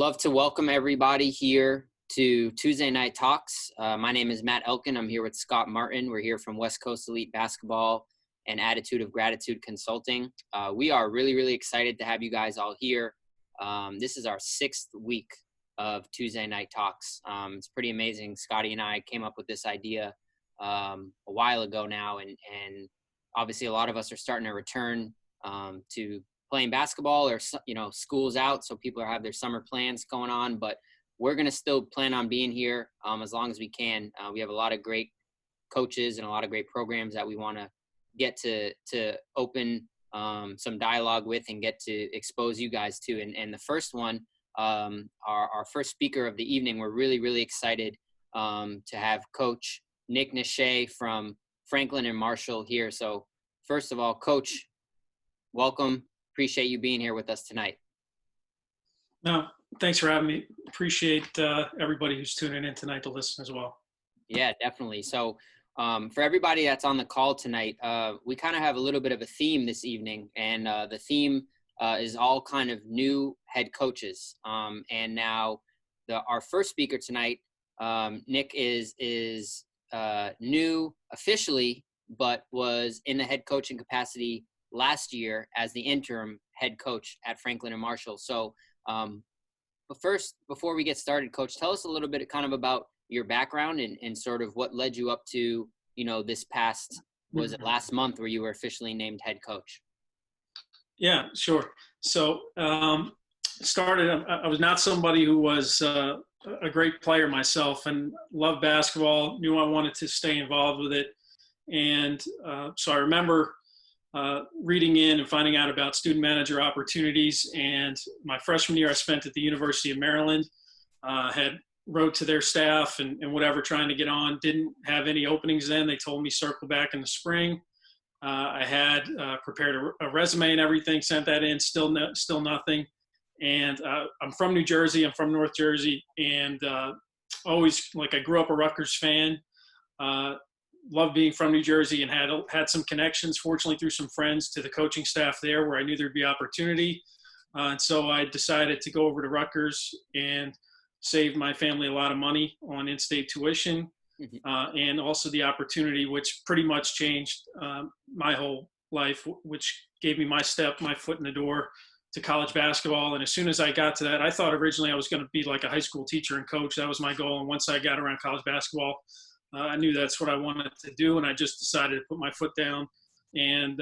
love to welcome everybody here to Tuesday Night Talks. My name is Matt Elkin. I'm here with Scott Martin. We're here from West Coast Elite Basketball and Attitude of Gratitude Consulting. We are really, really excited to have you guys all here. This is our 6th week of Tuesday Night Talks. It's pretty amazing. Scotty and I came up with this idea a while ago now, and obviously a lot of us are starting to return to playing basketball, or school's out, so people have their summer plans going on, but we're going to still plan on being here as long as we can. We have a lot of great coaches and a lot of great programs that we want to get to open some dialogue with and get to expose you guys to. And the first one, our first speaker of the evening, we're really, really excited to have Coach Nichay from Franklin and Marshall here. So first of all, Coach, welcome. Appreciate you being here with us tonight. No, thanks for having me. Appreciate everybody who's tuning in tonight to listen as well. Yeah, definitely. So for everybody that's on the call tonight, we kind of have a little bit of a theme this evening, and the theme is all kind of new head coaches. And now our first speaker tonight, Nick is new officially, but was in the head coaching capacity last year as the interim head coach at Franklin and Marshall. So, but first, before we get started, Coach, tell us a little bit kind of about your background and sort of what led you up to, this past, was it last month where you were officially named head coach? Yeah, sure. So, I was not somebody who was a great player myself and loved basketball, knew I wanted to stay involved with it. And so I remember reading in and finding out about student manager opportunities. And my freshman year I spent at the University of Maryland, wrote to their staff and whatever, trying to get on. Didn't have any openings then. They told me circle back in the spring. I had prepared a resume and everything, sent that in, still nothing. And I'm from New Jersey. I'm from North Jersey. And always, I grew up a Rutgers fan. Loved being from New Jersey and had some connections, fortunately, through some friends to the coaching staff there, where I knew there'd be opportunity. And so I decided to go over to Rutgers and save my family a lot of money on in-state tuition, and also the opportunity, which pretty much changed my whole life, which gave me my foot in the door to college basketball. And as soon as I got to that, I thought originally I was going to be like a high school teacher and coach. That was my goal. And once I got around college basketball, I knew that's what I wanted to do, and I just decided to put my foot down and,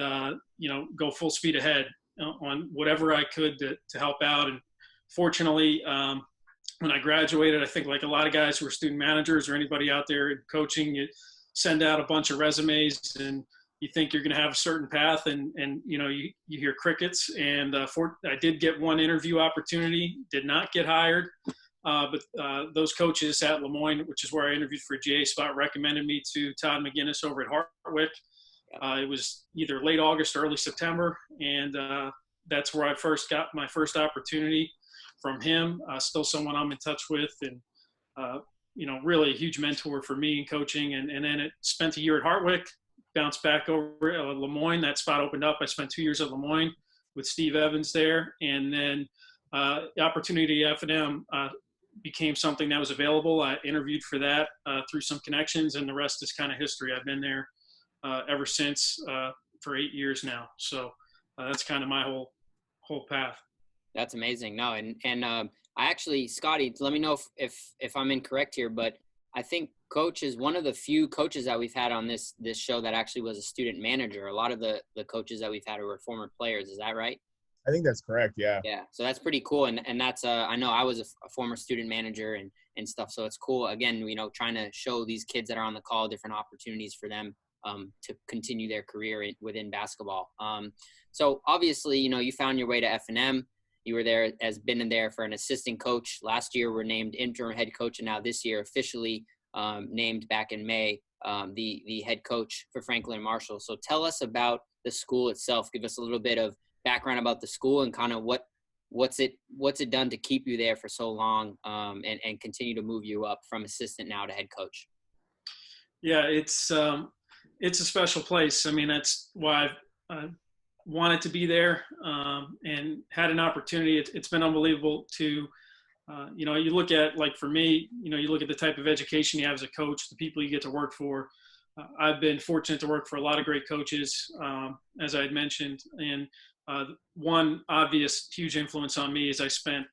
go full speed ahead on whatever I could to help out. And fortunately, when I graduated, I think like a lot of guys who are student managers or anybody out there in coaching, you send out a bunch of resumes and you think you're going to have a certain path, and you hear crickets. And I did get one interview opportunity, did not get hired. But those coaches at Lemoyne, which is where I interviewed for a GA spot, recommended me to Todd McGinnis over at Hartwick. It was either late August or early September, and that's where I first got my first opportunity from him. Still someone I'm in touch with, and really a huge mentor for me in coaching. And then it spent a year at Hartwick, bounced back over at Lemoyne. That spot opened up. I spent 2 years at Lemoyne with Steve Evans there, and then the opportunity at F&M became something that was available. I interviewed for that through some connections, and the rest is kind of history. I've been there ever since for 8 years now. So that's kind of my whole path. That's amazing. No, and I actually, Scotty, let me know if I'm incorrect here, but I think Coach is one of the few coaches that we've had on this show that actually was a student manager. A lot of the coaches that we've had were former players. Is that right? I think that's correct. Yeah. Yeah. So that's pretty cool. And that's, I know I was a former student manager and stuff. So it's cool. Again, trying to show these kids that are on the call different opportunities for them to continue their career within basketball. So obviously, you found your way to F&M. You were there, been in there for an assistant coach. Last year were named interim head coach, and now this year officially named back in May the head coach for Franklin and Marshall. So tell us about the school itself. Give us a little bit of background about the school and kind of what's it done to keep you there for so long, and continue to move you up from assistant now to head coach. Yeah, it's a special place. I mean, that's why I've wanted to be there, and had an opportunity. It's been unbelievable to You look at, like for me, you look at the type of education you have as a coach, the people you get to work for. I've been fortunate to work for a lot of great coaches, as I had mentioned. And one obvious huge influence on me is I spent,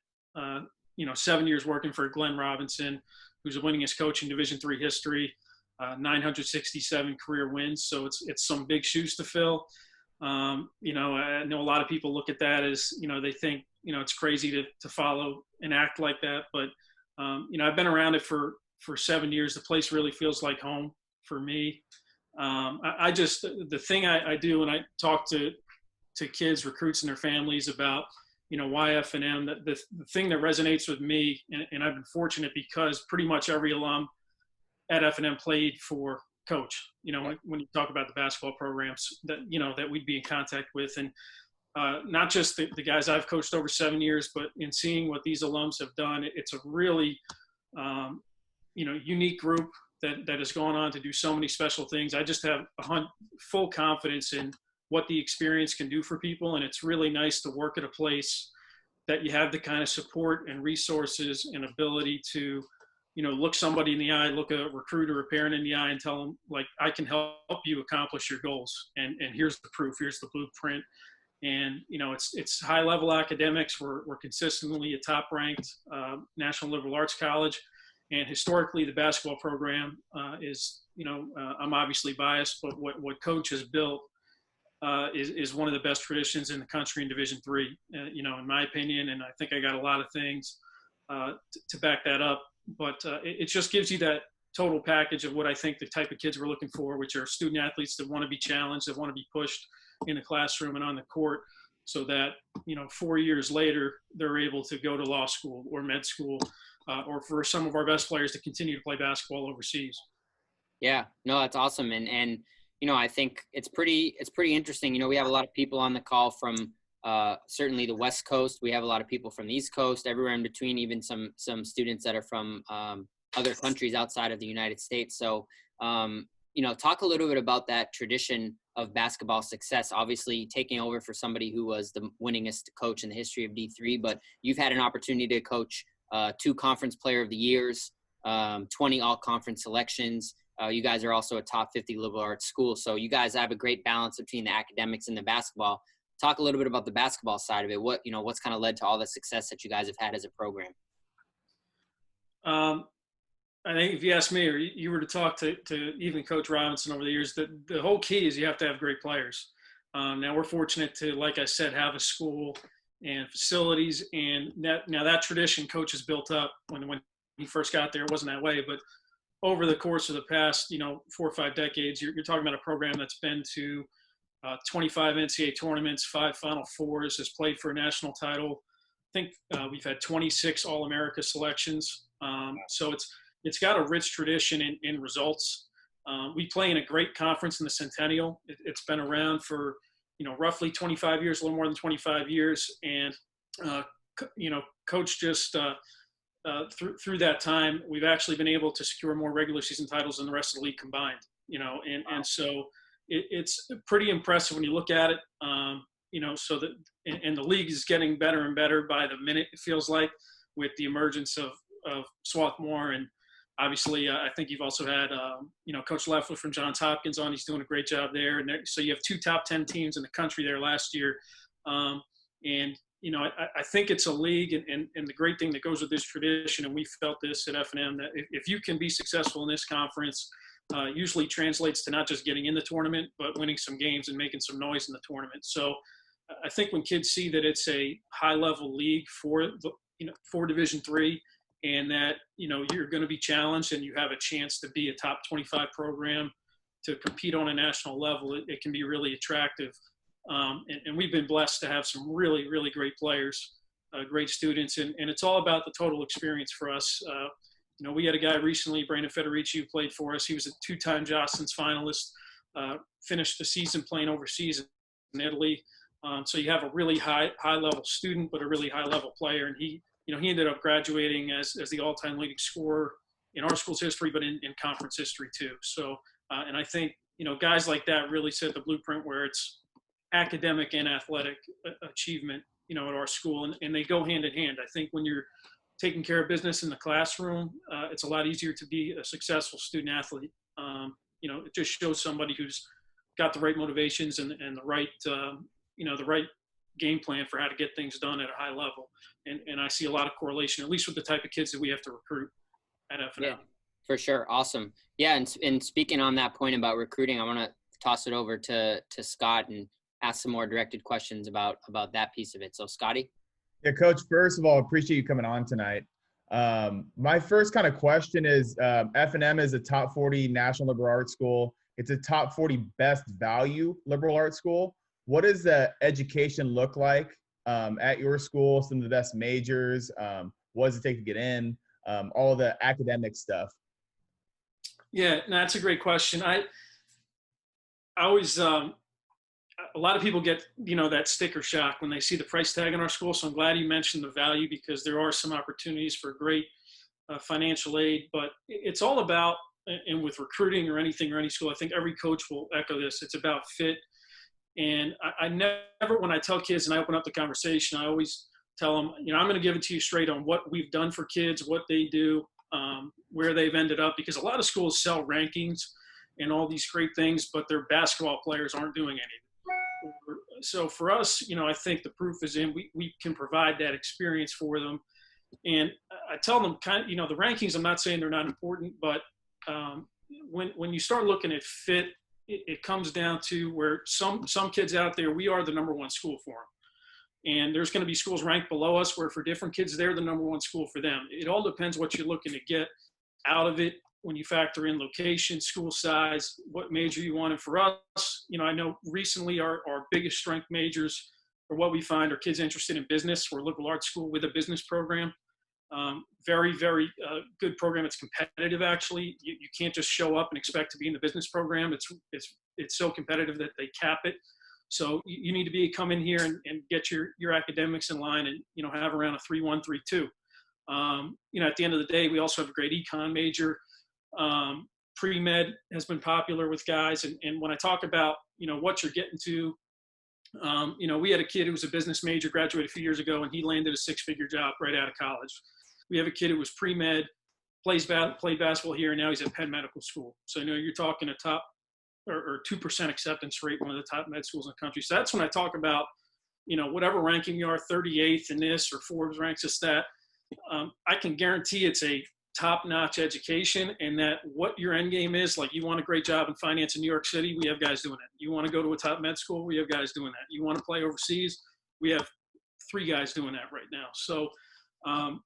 7 years working for Glenn Robinson, who's the winningest coach in Division III history, 967 career wins. So it's some big shoes to fill. I know a lot of people look at that as, they think, it's crazy to follow and act like that. But, I've been around it for 7 years. The place really feels like home for me. The thing I do when I talk to kids, recruits, and their families about, why F&M, the thing that resonates with me, and I've been fortunate because pretty much every alum at F&M played for coach, when you talk about the basketball programs that we'd be in contact with. And not just the guys I've coached over 7 years, but in seeing what these alums have done, it's a really, unique group that has gone on to do so many special things. I just have full confidence in what the experience can do for people. And it's really nice to work at a place that you have the kind of support and resources and ability to, look somebody in the eye, look a recruit or a parent in the eye and tell them, like, I can help you accomplish your goals. And here's the proof, here's the blueprint. And, it's high level academics. We're consistently a top ranked National Liberal Arts College. And historically, the basketball program is, I'm obviously biased, but what Coach has built is one of the best traditions in the country in Division III, in my opinion. And I think I got a lot of things to back that up. But it just gives you that total package of what I think the type of kids we're looking for, which are student athletes that want to be challenged, that want to be pushed in the classroom and on the court, so that, 4 years later, they're able to go to law school or med school, or for some of our best players to continue to play basketball overseas. Yeah, no, that's awesome. And I think it's pretty interesting. We have a lot of people on the call from certainly the West Coast. We have a lot of people from the East Coast, everywhere in between, even some students that are from other countries outside of the United States. So, talk a little bit about that tradition of basketball success, obviously taking over for somebody who was the winningest coach in the history of D3, but you've had an opportunity to coach 2 conference player of the years, 20 all conference selections. You guys are also a top 50 liberal arts school. So you guys have a great balance between the academics and the basketball. Talk a little bit about the basketball side of it. What's kind of led to all the success that you guys have had as a program? I think if you ask me, or you were to talk to even Coach Robinson over the years, the whole key is you have to have great players. Now we're fortunate to, like I said, have a school and facilities, and that tradition Coach has built up. When he first got there, it wasn't that way, but over the course of the past, 4 or 5 decades, you're talking about a program that's been to 25 NCAA tournaments, 5 Final Fours, has played for a national title. I think we've had 26 All-America selections. So it's got a rich tradition in results. We play in a great conference in the Centennial. It's been around for, roughly 25 years, a little more than 25 years. And, Coach just through that time, we've actually been able to secure more regular season titles than the rest of the league combined, and so it's pretty impressive when you look at it, so that, and the league is getting better and better by the minute, it feels like, with the emergence of Swarthmore. And obviously, I think you've also had, Coach Leffler from Johns Hopkins on. He's doing a great job there. And so you have 2 top 10 teams in the country there last year. I think it's a league, and the great thing that goes with this tradition, and we felt this at F&M, that if you can be successful in this conference, usually translates to not just getting in the tournament, but winning some games and making some noise in the tournament. So I think when kids see that it's a high-level league for Division III, and that, you're going to be challenged and you have a chance to be a top 25 program to compete on a national level, it can be really attractive. And we've been blessed to have some really, really great players, great students, and it's all about the total experience for us. We had a guy recently, Brandon Federici, who played for us. He was a 2-time Jostens finalist, finished the season playing overseas in Italy. So you have a really high level student, but a really high level player. And he ended up graduating as the all-time leading scorer in our school's history, but in conference history too. So, and I think, guys like that really set the blueprint where it's academic and athletic achievement, at our school, and they go hand in hand. I think when you're taking care of business in the classroom, it's a lot easier to be a successful student athlete. It just shows somebody who's got the right motivations and the right, the right game plan for how to get things done at a high level. And I see a lot of correlation, at least with the type of kids that we have to recruit at F&M. Yeah, for sure. Awesome. Yeah. And speaking on that point about recruiting, I want to toss it over to Scott and ask some more directed questions about that piece of it. So Scotty. Yeah, Coach, first of all, appreciate you coming on tonight. My first kind of question is, F&M is a top 40 national liberal arts school. It's a top 40 best value liberal arts school. What does the education look like at your school? Some of the best majors, what does it take to get in? All the academic stuff. Yeah, no, that's a great question. I always, a lot of people get, that sticker shock when they see the price tag in our school. So I'm glad you mentioned the value, because there are some opportunities for great financial aid, but it's all about, and with recruiting or anything or any school, I think every coach will echo this. It's about fit. And I never, when I tell kids and I open up the conversation, I always tell them, I'm going to give it to you straight on what we've done for kids, what they do, where they've ended up, because a lot of schools sell rankings and all these great things, but their basketball players aren't doing anything. So for us, I think the proof is in, we can provide that experience for them. And I tell them the rankings, I'm not saying they're not important, but when you start looking at fit, it comes down to where some kids out there, we are the number one school for them. And there's going to be schools ranked below us where for different kids, they're the number one school for them. It all depends what you're looking to get out of it when you factor in location, school size, what major you want. And for us, I know recently our biggest strength majors, or what we find, are kids interested in business. We're a liberal arts school with a business program. Very, very good program. It's competitive, actually. You can't just show up and expect to be in the business program. It's so competitive that they cap it. So you need to come in here and get your academics in line and, have around a 3.1, 3.2. At the end of the day, we also have a great econ major. Pre-med has been popular with guys. And when I talk about, what you're getting to, we had a kid who was a business major, graduated a few years ago, and he landed a 6-figure job right out of college. We have a kid who was pre-med, played basketball here, and now he's at Penn Medical School. So, you're talking a top or 2% acceptance rate, one of the top med schools in the country. So that's when I talk about, whatever ranking you are, 38th in this, or Forbes ranks us that, I can guarantee it's a top-notch education, and that what your end game is, like, you want a great job in finance in New York City, we have guys doing that. You want to go to a top med school, we have guys doing that. You want to play overseas, we have 3 guys doing that right now. So, I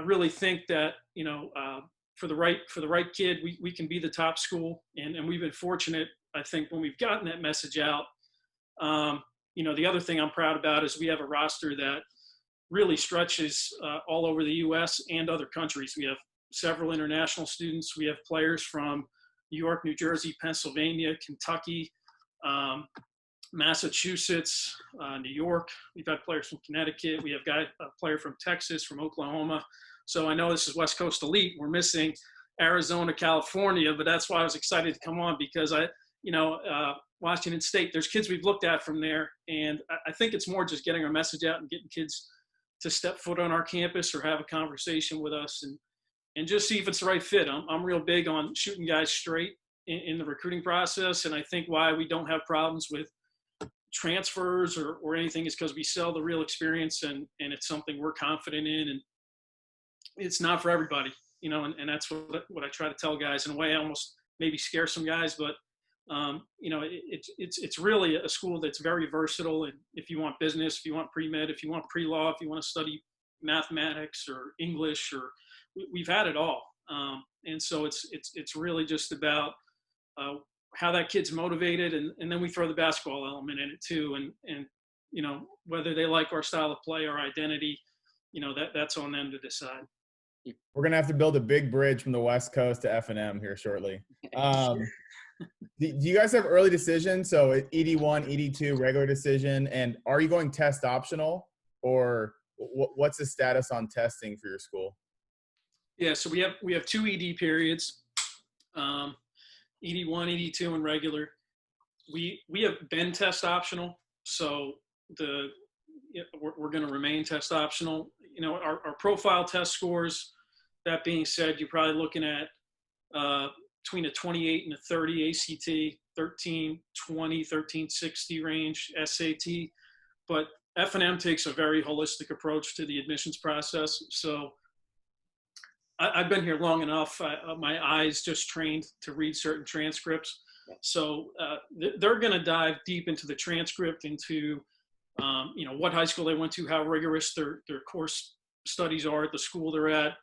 really think that, for the right kid, we can be the top school, and we've been fortunate, I think, when we've gotten that message out. The other thing I'm proud about is we have a roster that really stretches all over the U.S. and other countries. We have several international students. We have players from New York, New Jersey, Pennsylvania, Kentucky, Massachusetts, New York. We've had players from Connecticut. We have a player from Texas, from Oklahoma. So I know this is West Coast Elite. We're missing Arizona, California, but that's why I was excited to come on, because Washington State, there's kids we've looked at from there. And I think it's more just getting our message out and getting kids to step foot on our campus or have a conversation with us and just see if it's the right fit. I'm real big on shooting guys straight in the recruiting process. And I think why we don't have problems with transfers or anything is because we sell the real experience, and it's something we're confident in, and it's not for everybody, and that's what I try to tell guys. In a way, I almost maybe scare some guys, but it's really a school that's very versatile. And if you want business, if you want pre-med, if you want pre-law, if you want to study mathematics or English, or we've had it all. And so it's really just about how that kid's motivated, and then we throw the basketball element in it too. And whether they like our style of play, our identity, that's on them to decide. We're going to have to build a big bridge from the West Coast to F&M here shortly. Do you guys have early decision? So ED1, ED2, regular decision, and are you going test optional, or what's the status on testing for your school? Yeah, so we have 2 ED periods, ED1, ED2, and regular. We have been test optional, so we're going to remain test optional. Our profile test scores, that being said, you're probably looking at between a 28 and a 30 ACT, 1320, 1360 range SAT. But F&M takes a very holistic approach to the admissions process. So I've been here long enough. My eyes just trained to read certain transcripts. So they're going to dive deep into the transcript, into what high school they went to, how rigorous their course studies are at the school they're at,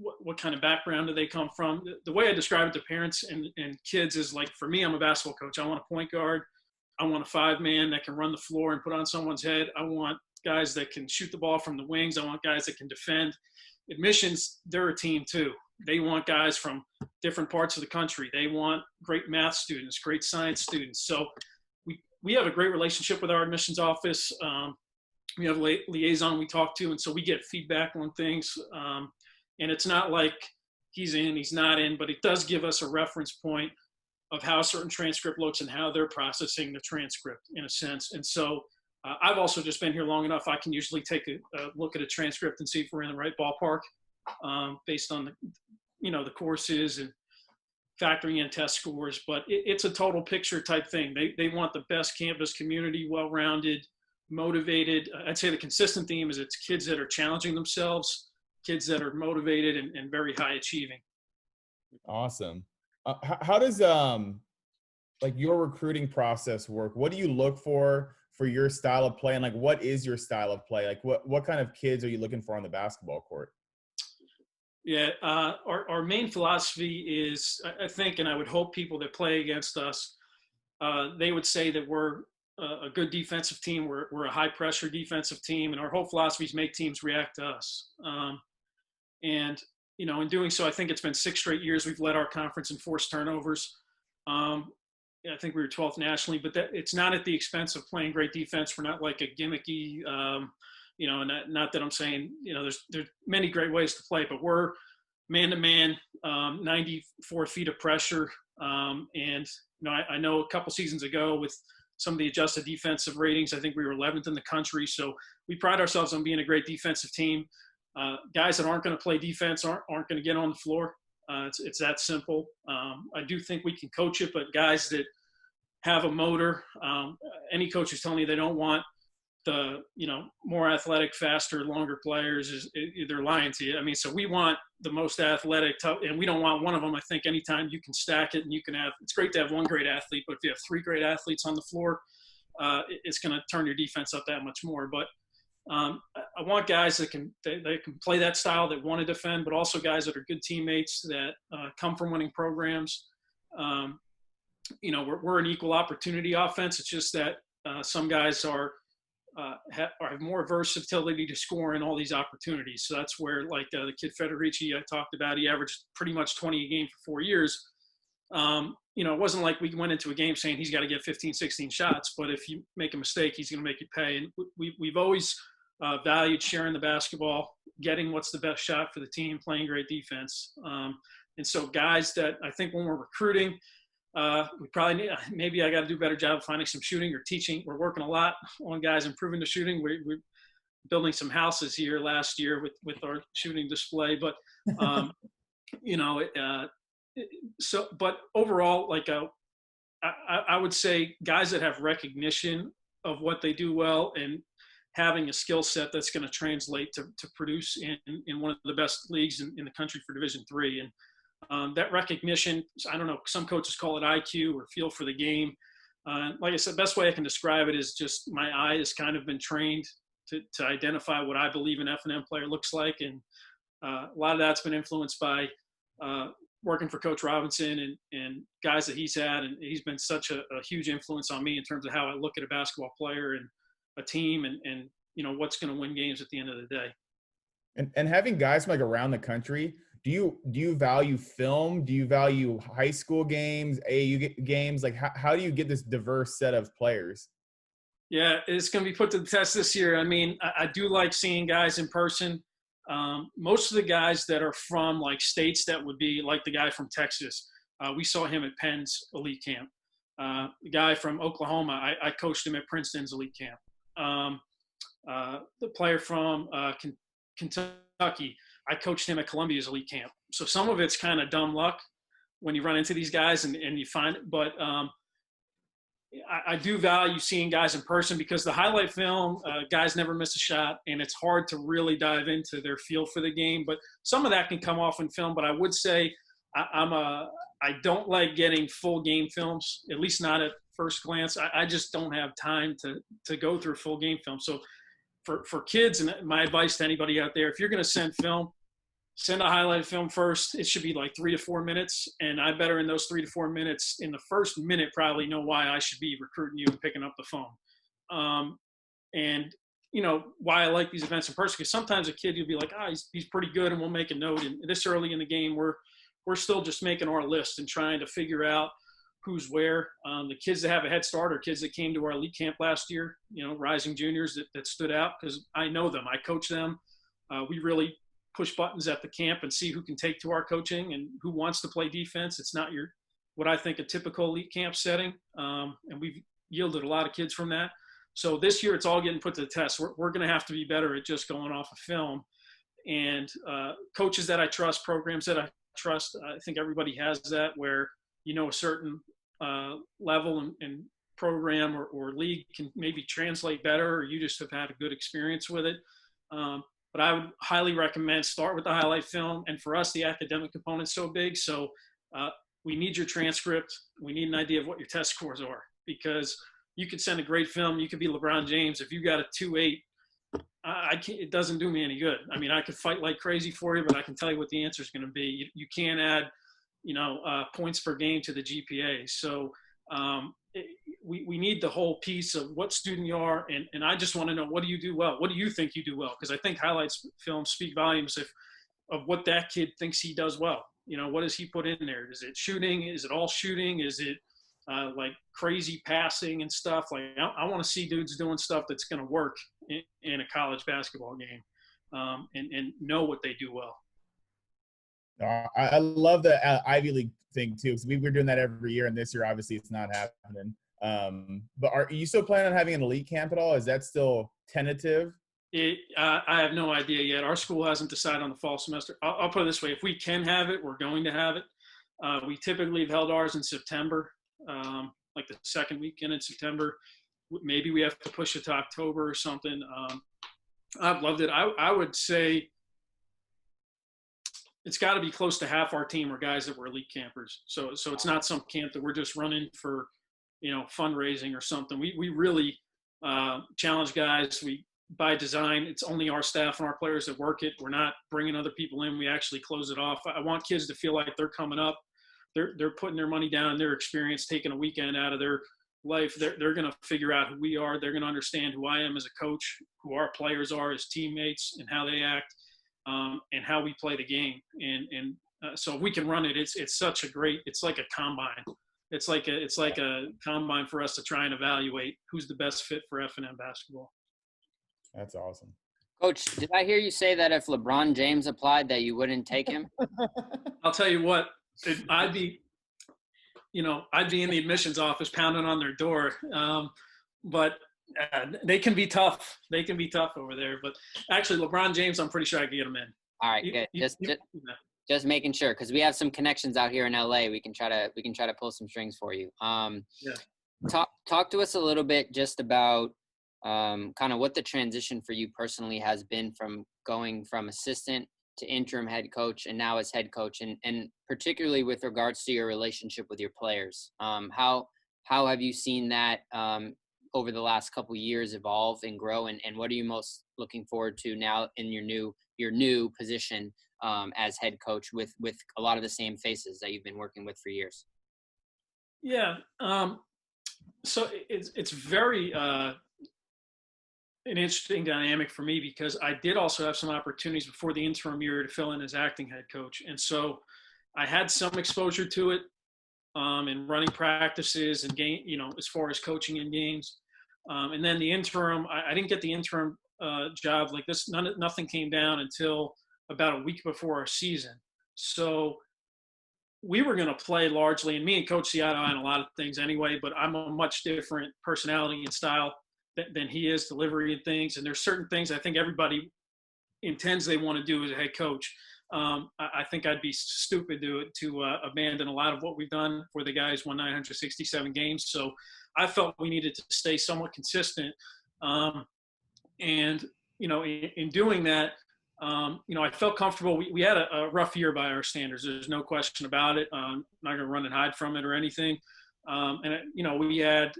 what kind of background do they come from. The way I describe it to parents and kids is like, for me, I'm a basketball coach. I want a point guard. I want a 5-man that can run the floor and put on someone's head. I want guys that can shoot the ball from the wings. I want guys that can defend. Admissions, they're a team too. They want guys from different parts of the country. They want great math students, great science students. So we have a great relationship with our admissions office. We have a liaison we talk to, and so we get feedback on things. And it's not like he's in, he's not in, but it does give us a reference point of how a certain transcript looks and how they're processing the transcript in a sense. And so I've also just been here long enough. I can usually take a look at a transcript and see if we're in the right ballpark based on the courses and factoring in test scores. But it's a total picture type thing. They want the best campus community, well-rounded, motivated. I'd say the consistent theme is it's kids that are challenging themselves, kids that are motivated and very high achieving. Awesome. How does your recruiting process work? What do you look for your style of play, and what is your style of play? What kind of kids are you looking for on the basketball court? Yeah, our main philosophy is, I think, and I would hope people that play against us, they would say that we're a good defensive team. We're a high pressure defensive team, and our whole philosophy is make teams react to us. And in doing so, I think it's been 6 straight years we've led our conference in forced turnovers. I think we were 12th nationally, but it's not at the expense of playing great defense. We're not like a gimmicky, not that I'm saying, there's many great ways to play, but we're man-to-man, 94 feet of pressure. And I know a couple seasons ago with some of the adjusted defensive ratings, I think we were 11th in the country. So we pride ourselves on being a great defensive team. Guys that aren't going to play defense aren't going to get on the floor. It's that simple. I do think we can coach it, but guys that have a motor, any coach who's telling you they don't want the, more athletic, faster, longer players, they're lying to you. I mean, so we want the most athletic, and we don't want one of them. I think anytime you can stack it and you can have, it's great to have one great athlete, but if you have 3 great athletes on the floor, it's going to turn your defense up that much more. But I want guys that can play that style, that want to defend, but also guys that are good teammates, that come from winning programs. We're an equal opportunity offense. It's just that some guys have more versatility to score in all these opportunities. So that's where, the kid Federici I talked about, he averaged pretty much 20 a game for 4 years. It wasn't like we went into a game saying he's got to get 15, 16 shots, but if you make a mistake, he's going to make you pay. And we've always valued sharing the basketball, getting what's the best shot for the team, playing great defense. And so guys that I think when we're recruiting, we probably maybe I got to do a better job of finding some shooting or teaching. We're working a lot on guys improving the shooting. We're building some houses here last year with our shooting display, but but overall, I would say guys that have recognition of what they do well and having a skill set that's going to translate to produce in one of the best leagues in the country for Division III. And that recognition, I don't know, some coaches call it IQ or feel for the game. Like I said, best way I can describe it is just my eye has kind of been trained to identify what I believe an F&M player looks like. And a lot of that's been influenced by working for Coach Robinson and guys that he's had. And he's been such a huge influence on me in terms of how I look at a basketball player and a team and what's going to win games at the end of the day. And having guys from around the country, do you value film? Do you value high school games, AAU games? How do you get this diverse set of players? Yeah, it's going to be put to the test this year. I mean, I do like seeing guys in person. Most of the guys that are from states that would be like the guy from Texas, we saw him at Penn's elite camp. The guy from Oklahoma, I coached him at Princeton's elite camp. the player from Kentucky, I coached him at Columbia's elite camp. So some of it's kind of dumb luck when you run into these guys and you find it. But I do value seeing guys in person because the highlight film, guys never miss a shot, and it's hard to really dive into their feel for the game. But some of that can come off in film. But I would say I don't like getting full game films, at least not at first glance. I just don't have time to go through full game film. So for kids, and my advice to anybody out there, if you're going to send film, send a highlight film first. It should be like 3 to 4 minutes. And I better in those 3 to 4 minutes, in the first minute, probably know why I should be recruiting you and picking up the phone. And, you know, why I like these events in person, because sometimes a kid, you'll be like, he's pretty good, and we'll make a note. And this early in the game, we're still just making our list and trying to figure out who's where. The kids that have a head start are kids that came to our elite camp last year, you know, rising juniors that stood out because I know them. I coach them. We really push buttons at the camp and see who can take to our coaching and who wants to play defense. It's not what I think a typical elite camp setting. And we've yielded a lot of kids from that. So this year it's all getting put to the test. We're going to have to be better at just going off of film. And coaches that I trust, programs that I trust, I think everybody has that where, you know, a certain level and program or league can maybe translate better, or you just have had a good experience with it. But I would highly recommend start with the highlight film. And for us, the academic component's so big. So we need your transcript. We need an idea of what your test scores are, because you could send a great film. You could be LeBron James. If you got a 2.8, it doesn't do me any good. I mean, I could fight like crazy for you, but I can tell you what the answer is going to be. You can't add, you know, points per game to the GPA. So we need the whole piece of what student you are. And I just want to know, what do you do well? What do you think you do well? Because I think highlights films speak volumes of what that kid thinks he does well. You know, what does he put in there? Is it shooting? Is it all shooting? Is it like crazy passing and stuff? Like I want to see dudes doing stuff that's going to work in a college basketball game, and know what they do well. I love the Ivy League thing too, because we were doing that every year, and this year obviously it's not happening. But are you still planning on having an elite camp at all? Is that still tentative? I have no idea yet. Our school hasn't decided on the fall semester. I'll put it this way: if we can have it, we're going to have it. We typically have held ours in September, like the second weekend in September. Maybe we have to push it to October or something. I've loved it. I would say it's got to be close to half our team are guys that were elite campers. So it's not some camp that we're just running for, you know, fundraising or something. We really challenge guys. We, by design, it's only our staff and our players that work it. We're not bringing other people in. We actually close it off. I want kids to feel like they're coming up. They're putting their money down, their experience, taking a weekend out of their life. They're going to figure out who we are. They're going to understand who I am as a coach, who our players are as teammates, and how they act, and how we play the game. And so we can run it. It's such a great. It's like a combine. It's like a combine for us to try and evaluate who's the best fit for F&M basketball. That's awesome. Coach, did I hear you say that if LeBron James applied that you wouldn't take him? I'll tell you what, I'd be in the admissions office pounding on their door. But they can be tough. They can be tough over there. But actually, LeBron James, I'm pretty sure I can get him in. All right, good. Just making sure, because we have some connections out here in LA. We can try to pull some strings for you. Talk to us a little bit just about kind of what the transition for you personally has been from going from assistant to interim head coach and now as head coach, and particularly with regards to your relationship with your players. How have you seen that over the last couple of years evolve and grow, and what are you most looking forward to now in your new position as head coach with a lot of the same faces that you've been working with for years? Yeah. So it's very an interesting dynamic for me, because I did also have some opportunities before the interim year to fill in as acting head coach. And so I had some exposure to it in running practices and game, as far as coaching in games. And then the interim, I didn't get the interim job like this. Nothing came down until about a week before our season. So we were going to play largely, and me and Coach see eye to eye on a lot of things anyway, but I'm a much different personality and style than he is delivering things. And there's certain things I think everybody intends they want to do as a head coach. I think I'd be stupid to abandon a lot of what we've done for the guys won 967 games. So I felt we needed to stay somewhat consistent. And, in doing that, I felt comfortable. We had a rough year by our standards. There's no question about it. I'm not going to run and hide from it or anything. We had,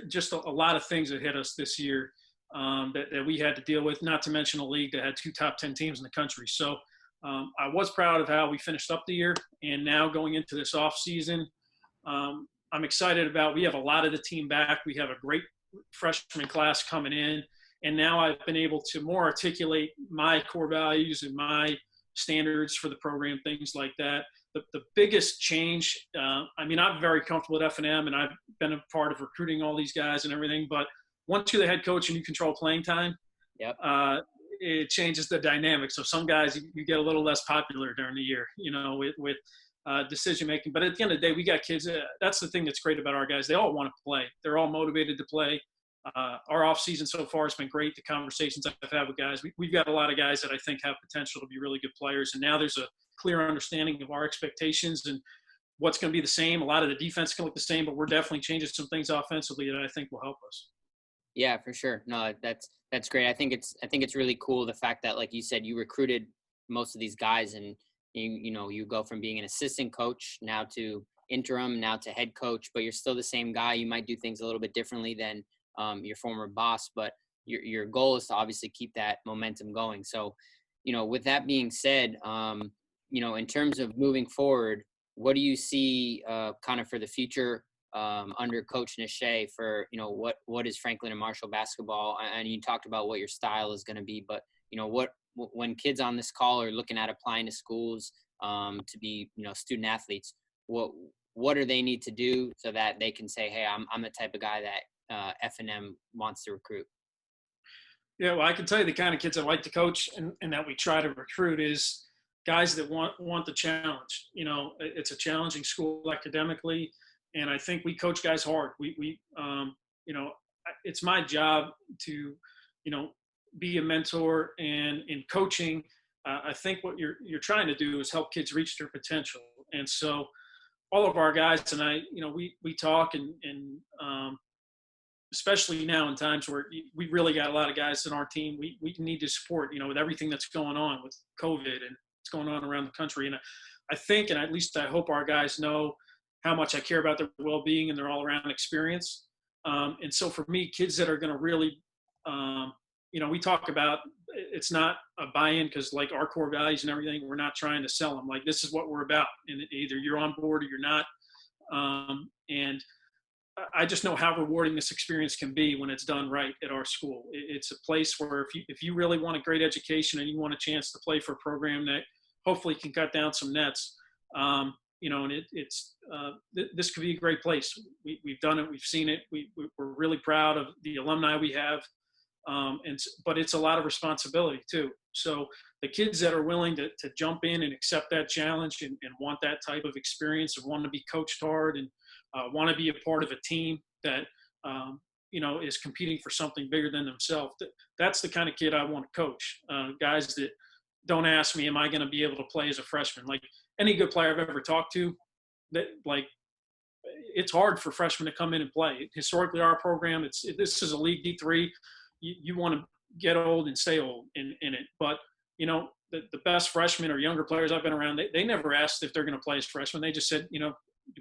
just a lot of things that hit us this year that we had to deal with, not to mention a league that had 2 top 10 teams in the country. So I was proud of how we finished up the year. And now going into this off season, I'm excited about, we have a lot of the team back. We have a great freshman class coming in. And now I've been able to more articulate my core values and my standards for the program, things like that. The biggest change, I'm very comfortable at F&M, and I've been a part of recruiting all these guys and everything. But once you're the head coach and you control playing time, it changes the dynamic. So some guys, you get a little less popular during the year, with decision making. But at the end of the day, we got kids. That's the thing that's great about our guys. They all want to play. They're all motivated to play. Our off season so far has been great. The conversations I've had with guys, we've got a lot of guys that I think have potential to be really good players. And now there's a clear understanding of our expectations and what's going to be the same. A lot of the defense can look the same, but we're definitely changing some things offensively that I think will help us. Yeah, for sure. No, that's great. I think it's really cool, the fact that, like you said, you recruited most of these guys, and you go from being an assistant coach now to interim, now to head coach, but you're still the same guy. You might do things a little bit differently than your former boss, but your goal is to obviously keep that momentum going. So, with that being said, in terms of moving forward, what do you see kind of for the future under Coach Nichay for, what is Franklin and Marshall basketball? And you talked about what your style is going to be, but, when kids on this call are looking at applying to schools to be, student athletes, what do they need to do so that they can say, hey, I'm the type of guy that F&M wants to recruit? Yeah, well, I can tell you the kind of kids I like to coach and that we try to recruit is guys that want the challenge. It's a challenging school academically, and I think we coach guys hard. It's my job to, be a mentor, and in coaching, I think what you're trying to do is help kids reach their potential. And so all of our guys and I, we talk and especially now in times where we really got a lot of guys in our team, we need to support, with everything that's going on with COVID and what's going on around the country. And I think, and at least I hope our guys know how much I care about their well-being and their all-around experience. And so for me, kids that are going to really, we talk about, it's not a buy-in because like our core values and everything, we're not trying to sell them. Like, this is what we're about. And either you're on board or you're not. And I just know how rewarding this experience can be when it's done right at our school. It's a place where if you really want a great education and you want a chance to play for a program that hopefully can cut down some nets, and this could be a great place. We've done it. We've seen it. We're really proud of the alumni we have. But it's a lot of responsibility too. So the kids that are willing to jump in and accept that challenge and want that type of experience and want to be coached hard and want to be a part of a team that, is competing for something bigger than themselves. That's the kind of kid I want to coach. Guys that don't ask me, am I going to be able to play as a freshman? Like any good player I've ever talked to, it's hard for freshmen to come in and play. Historically, our program, this is a League D3. You want to get old and stay old in it. But, the best freshmen or younger players I've been around, they never asked if they're going to play as freshmen. They just said,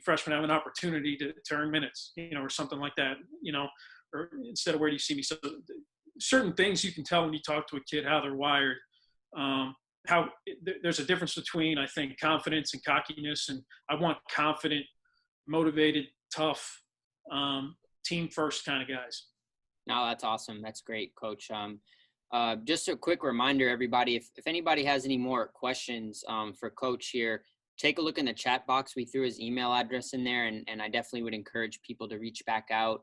freshmen have an opportunity to earn minutes, or something like that, or instead of where do you see me? So certain things you can tell when you talk to a kid, how they're wired, there's a difference between, I think, confidence and cockiness. And I want confident, motivated, tough, team first kind of guys. No, that's awesome. That's great, Coach. Just a quick reminder, everybody, if anybody has any more questions for Coach here, take a look in the chat box. We threw his email address in there, and I definitely would encourage people to reach back out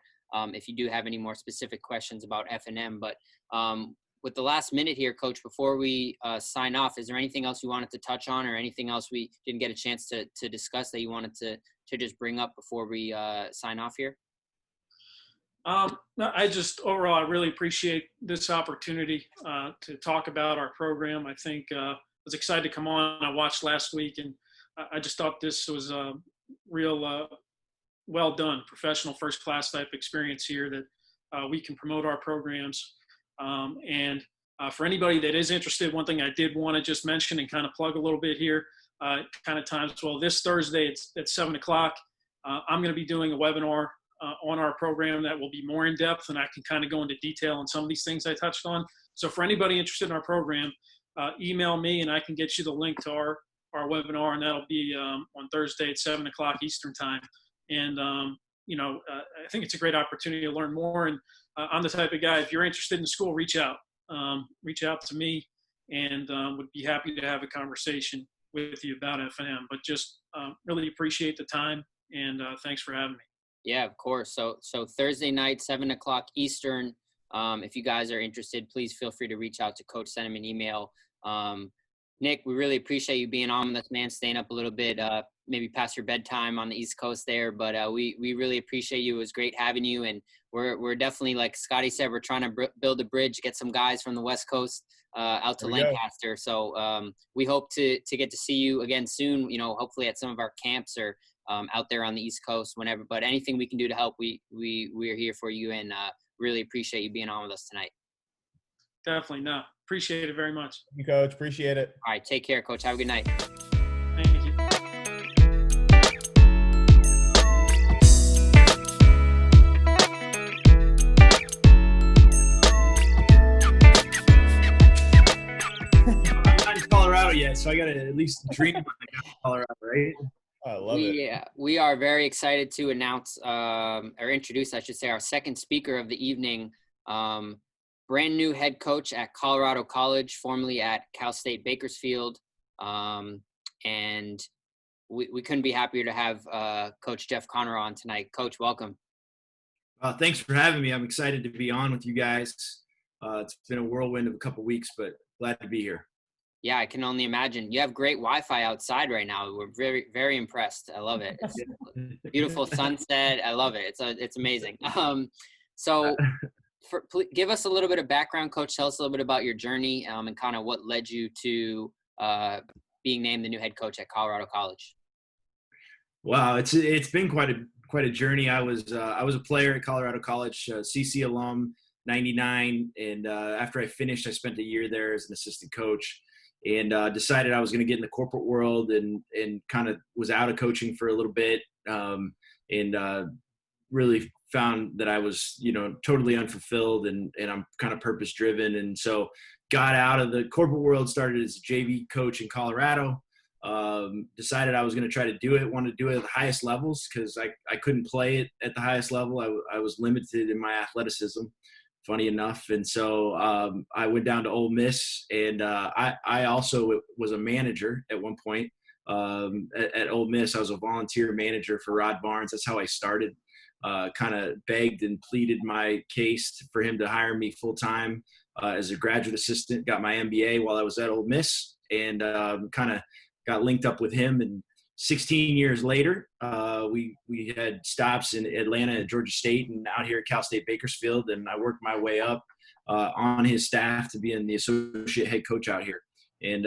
if you do have any more specific questions about F&M. But with the last minute here, Coach, before we sign off, is there anything else you wanted to touch on or anything else we didn't get a chance to discuss that you wanted to just bring up before we sign off here? I just overall, I really appreciate this opportunity to talk about our program. I think I was excited to come on. I watched last week, and I just thought this was a real well done, professional, first class type experience here that we can promote our programs. And for anybody that is interested, one thing I did want to just mention and kind of plug a little bit here, kind of times, well, this Thursday it's at 7 o'clock. I'm going to be doing a webinar on our program that will be more in depth, and I can kind of go into detail on some of these things I touched on. So for anybody interested in our program, email me and I can get you the link to our webinar, and that'll be on Thursday at 7 o'clock Eastern time. And, I think it's a great opportunity to learn more. And I'm the type of guy, if you're interested in school, reach out to me, and would be happy to have a conversation with you about F&M. But just really appreciate the time, and thanks for having me. Yeah, of course. So Thursday night, 7 o'clock Eastern. If you guys are interested, please feel free to reach out to Coach, send him an email. Nick, we really appreciate you being on with us, man, staying up a little bit, maybe past your bedtime on the East Coast there. But we really appreciate you. It was great having you. And we're definitely, like Scotty said, we're trying to build a bridge, get some guys from the West Coast out to Lancaster. So we hope to get to see you again soon, hopefully at some of our camps or out there on the East Coast, whenever. But anything we can do to help, we're here for you, and really appreciate you being on with us tonight. Definitely. No, appreciate it very much. Thank you, Coach. Appreciate it. All right, take care, Coach. Have a good night. Thank you. I'm not in Colorado yet, so I got to at least dream about Colorado, right? I love it. Yeah, we are very excited to announce or introduce, I should say, our second speaker of the evening. Brand new head coach at Colorado College, formerly at Cal State Bakersfield. And we couldn't be happier to have Coach Jeff Conarroe on tonight. Coach, welcome. Thanks for having me. I'm excited to be on with you guys. It's been a whirlwind of a couple weeks, but glad to be here. Yeah, I can only imagine. You have great Wi-Fi outside right now. We're very, very impressed. I love it. It's beautiful sunset. I love it. It's amazing. Give us a little bit of background, Coach. Tell us a little bit about your journey and kind of what led you to being named the new head coach at Colorado College. Wow, it's been quite a journey. I was a player at Colorado College, CC alum, 99, and after I finished, I spent a year there as an assistant coach, and decided I was going to get in the corporate world, and kind of was out of coaching for a little bit, and really found that I was, totally unfulfilled, and I'm kind of purpose driven. And so got out of the corporate world, started as a JV coach in Colorado, decided I was going to try to wanted to do it at the highest levels, because I couldn't play it at the highest level. I was limited in my athleticism, funny enough. And so I went down to Ole Miss, and I also was a manager at one point. At Ole Miss, I was a volunteer manager for Rod Barnes. That's how I started. Kind of begged and pleaded my case for him to hire me full-time as a graduate assistant, got my MBA while I was at Ole Miss, and kind of got linked up with him. And 16 years later, we had stops in Atlanta at Georgia State and out here at Cal State Bakersfield, and I worked my way up on his staff to being the associate head coach out here. And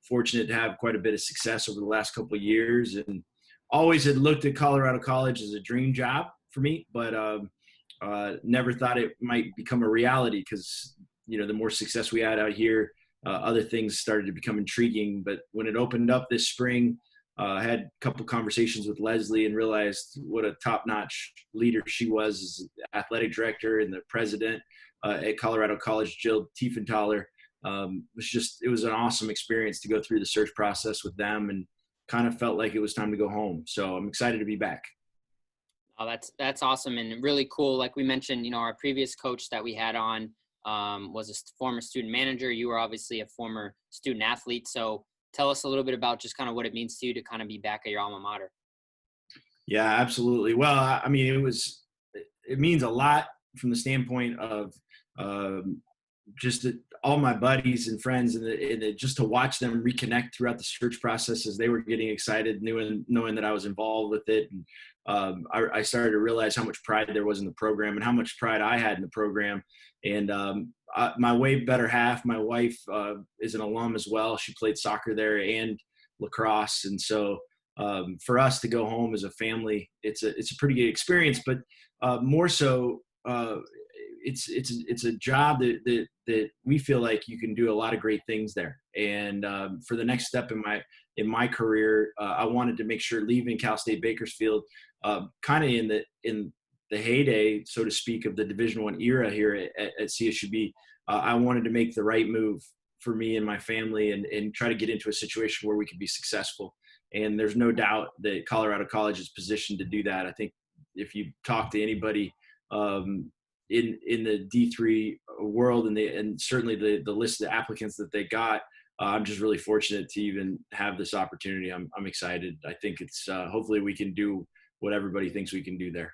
fortunate to have quite a bit of success over the last couple of years, and always had looked at Colorado College as a dream job for me, but never thought it might become a reality, because the more success we had out here, other things started to become intriguing. But when it opened up this spring, I had a couple conversations with Leslie and realized what a top-notch leader she was as athletic director, and the president at Colorado College, Jill Tiefenthaler. It was an awesome experience to go through the search process with them, and kind of felt like it was time to go home. So I'm excited to be back. Oh, that's awesome and really cool. Like we mentioned, our previous coach that we had on was a former student manager. You were obviously a former student athlete. So tell us a little bit about just kind of what it means to you to kind of be back at your alma mater. Yeah, absolutely. Well, I mean, it means a lot from the standpoint of just all my buddies and friends, and just to watch them reconnect throughout the search process as they were getting excited, knowing that I was involved with it. And I started to realize how much pride there was in the program and how much pride I had in the program. And my way better half, my wife, is an alum as well. She played soccer there and lacrosse. And so for us to go home as a family, it's a pretty good experience, but more so, it's a job that we feel like you can do a lot of great things there. And for the next step in my career, I wanted to make sure, leaving Cal State Bakersfield, kind of in the heyday, so to speak, of the Division I era here at CSUB, I wanted to make the right move for me and my family, and try to get into a situation where we could be successful. And there's no doubt that Colorado College is positioned to do that. I think if you talk to anybody in the D3 world, and certainly the list of applicants that they got, I'm just really fortunate to even have this opportunity. I'm excited. I think it's hopefully we can do what everybody thinks we can do there.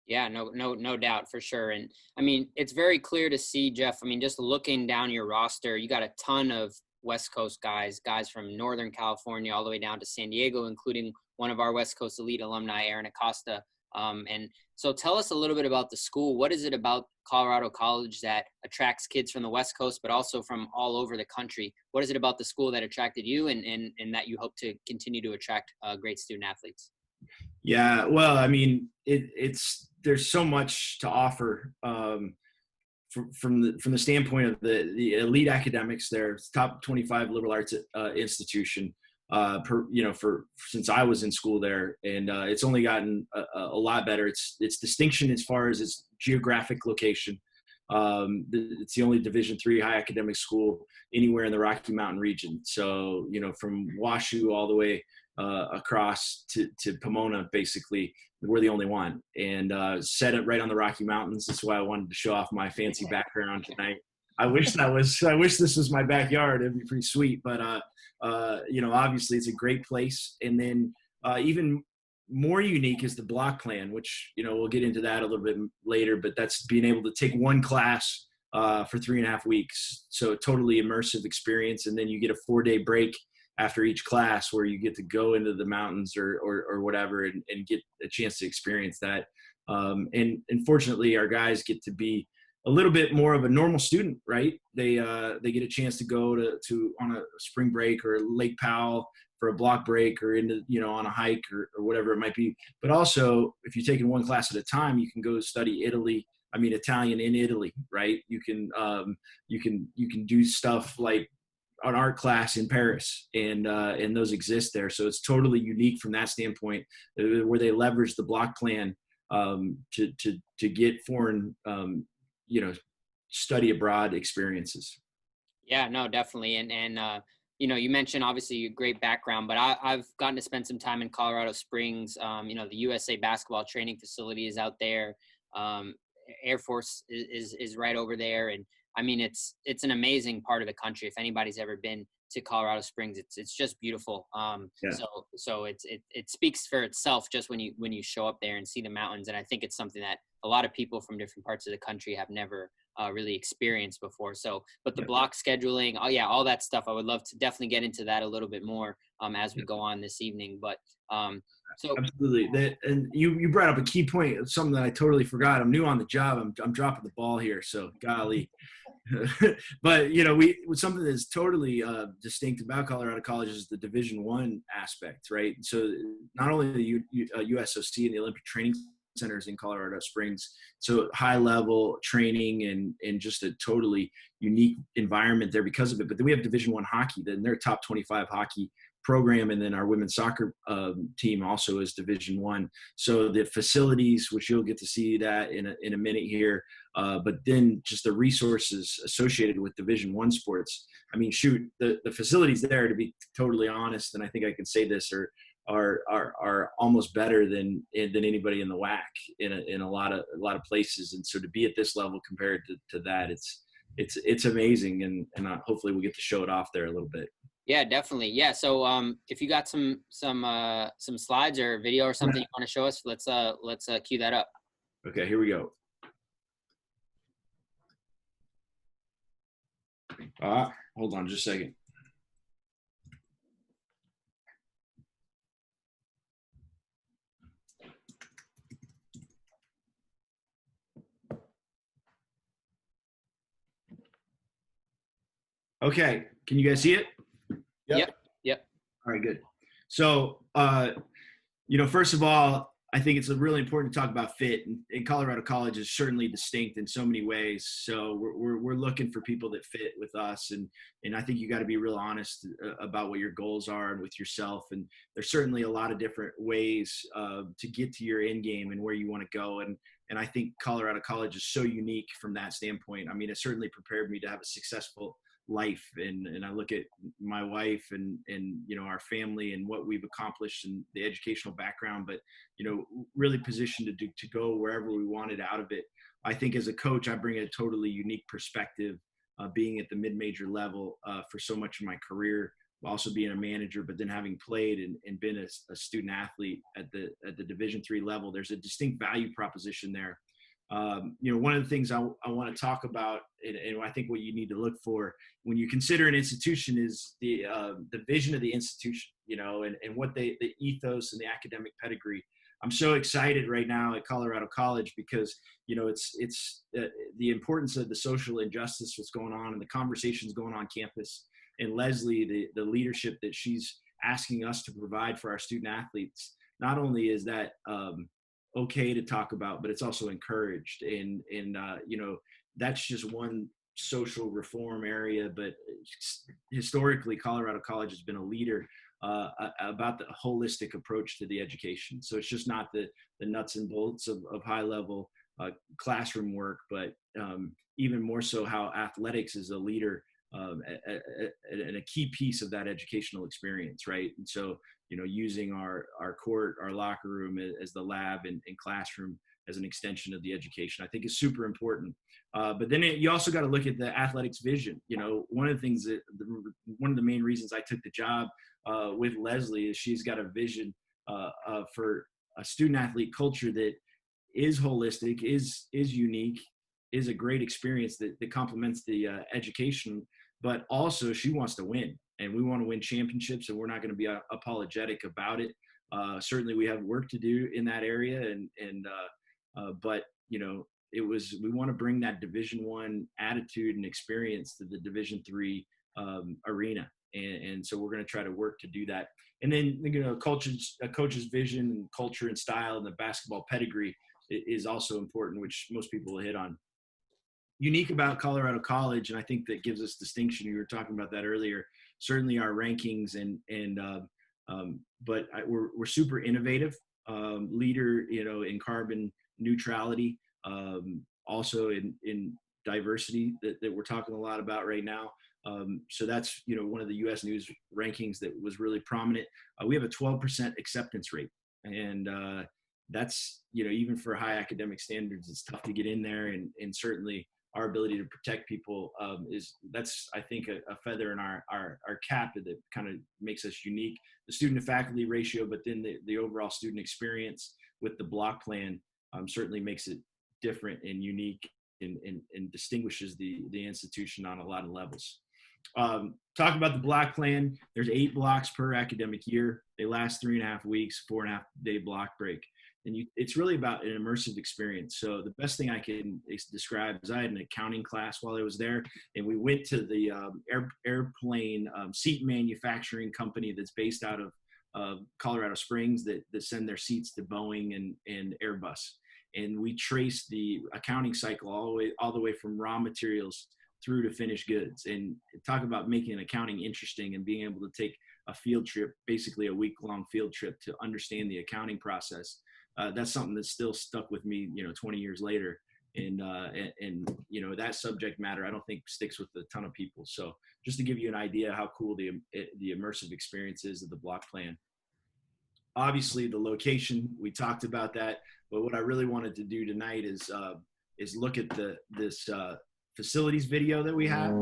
Yeah, no doubt, for sure. And I mean, it's very clear to see, Jeff, I mean, just looking down your roster, you got a ton of West Coast guys from Northern California all the way down to San Diego, including one of our West Coast elite alumni, Aaron Acosta. And so tell us a little bit about the school. What is it about Colorado College that attracts kids from the West Coast, but also from all over the country? What is it about the school that attracted you, and that you hope to continue to attract great student athletes? Yeah, well, I mean, there's so much to offer from the standpoint of the elite academics. There's top 25 liberal arts institution, since I was in school there, and it's only gotten a lot better. Its distinction as far as its geographic location. It's the only Division III high academic school anywhere in the Rocky Mountain region. So, from Washoe all the way across to Pomona, basically, we're the only one, and set it right on the Rocky Mountains. That's why I wanted to show off my fancy background tonight. I wish this was my backyard. It'd be pretty sweet, but obviously it's a great place. And then even more unique is the block plan, which, we'll get into that a little bit later, but that's being able to take one class for 3.5 weeks. So a totally immersive experience. And then you get a 4-day break after each class where you get to go into the mountains or whatever and get a chance to experience that. And fortunately, our guys get to be a little bit more of a normal student, right? They get a chance to go to on a spring break or Lake Powell for a block break, or into, on a hike or whatever it might be. But also, if you're taking one class at a time, you can go study Italian in Italy, right? You can do stuff like an art class in Paris, and those exist there. So it's totally unique from that standpoint, where they leverage the block plan to get foreign, study abroad experiences. Yeah, no, definitely. And you mentioned obviously your great background, but I've gotten to spend some time in Colorado Springs. The USA basketball training facility is out there. Air Force is right over there. And I mean, it's an amazing part of the country. If anybody's ever been to Colorado Springs, it's just beautiful. Yeah. So it speaks for itself just when you show up there and see the mountains. And I think it's something that a lot of people from different parts of the country have never really experienced before. So, but the block scheduling, all that stuff, I would love to definitely get into that a little bit more as we go on this evening. But so absolutely, and you brought up a key point, something that I totally forgot. I'm new on the job. I'm dropping the ball here, so golly. But something that's totally distinct about Colorado College is the Division I aspect, right? So not only the USOC and the Olympic Training Centers in Colorado Springs, so high level training and just a totally unique environment there because of it. But then we have Division I hockey, then their top 25 hockey program, and then our women's soccer team also is Division I. So the facilities, which you'll get to see that in a minute here, but then just the resources associated with Division I sports. I mean, shoot, the facilities there, to be totally honest, and I think I can say this, are almost better than anybody in the WAC in a lot of places. And so to be at this level compared to that, it's amazing, and hopefully we'll get to show it off there a little bit. Yeah, definitely. Yeah. So if you got some slides or video or something you want to show us, let's cue that up. Okay, here we go. Hold on just a second. Okay, can you guys see it? Yep. All right, good. So, first of all, I think it's really important to talk about fit. And Colorado College is certainly distinct in so many ways. So we're looking for people that fit with us, and I think you got to be real honest about what your goals are and with yourself. And there's certainly a lot of different ways to get to your end game and where you want to go. And I think Colorado College is so unique from that standpoint. I mean, it certainly prepared me to have a successful life, and I look at my wife and our family and what we've accomplished and the educational background, but really positioned to go wherever we wanted out of it. I think as a coach, I bring a totally unique perspective, being at the mid-major level for so much of my career, also being a manager, but then having played and been a student athlete at the Division III level. There's a distinct value proposition there. One of the things I want to talk about, and I think what you need to look for when you consider an institution is the vision of the institution, and what the ethos and the academic pedigree. I'm so excited right now at Colorado College because, it's the importance of the social injustice, what's going on, and the conversations going on campus. And Leslie, the leadership that she's asking us to provide for our student athletes, not only is that okay to talk about, but it's also encouraged. And that's just one social reform area, but historically Colorado College has been a leader about the holistic approach to the education. So it's just not the nuts and bolts of high level classroom work, but even more so how athletics is a leader and a key piece of that educational experience, right? And so using our court, our locker room as the lab and classroom as an extension of the education, I think is super important. But then you also got to look at the athletics vision. One of the things one of the main reasons I took the job with Leslie is she's got a vision for a student athlete culture that is holistic, is unique, is a great experience that complements the education, but also she wants to win. And we want to win championships, and we're not going to be apologetic about it. Certainly, we have work to do in that area, but we want to bring that Division I attitude and experience to the Division III arena, and so we're going to try to work to do that. And then a coach's vision and culture and style and the basketball pedigree is also important, which most people will hit on. Unique about Colorado College, and I think that gives us distinction. You were talking about that earlier. Certainly our rankings but we're super innovative, leader, in carbon neutrality, also in diversity that we're talking a lot about right now. So that's, one of the U.S. News rankings that was really prominent. We have a 12% acceptance rate, and that's, even for high academic standards, it's tough to get in there, and certainly our ability to protect people that's I think a feather in our cap that kind of makes us unique. The student to faculty ratio, but then the overall student experience with the block plan certainly makes it different and unique and distinguishes the institution on a lot of levels. Talk about the block plan. There's 8 blocks per academic year. They last 3.5 weeks, 4.5-day block break. And it's really about an immersive experience. So the best thing I can describe is I had an accounting class while I was there, and we went to the airplane seat manufacturing company that's based out of Colorado Springs that send their seats to Boeing and Airbus. And we traced the accounting cycle all the way from raw materials through to finished goods. And talk about making accounting interesting and being able to take a field trip, basically a week-long field trip, to understand the accounting process. That's something that's still stuck with me, 20 years later. And that subject matter, I don't think sticks with a ton of people. So just to give you an idea how cool the immersive experience is of the block plan. Obviously the location, we talked about that, but what I really wanted to do tonight is look at this facilities video that we have.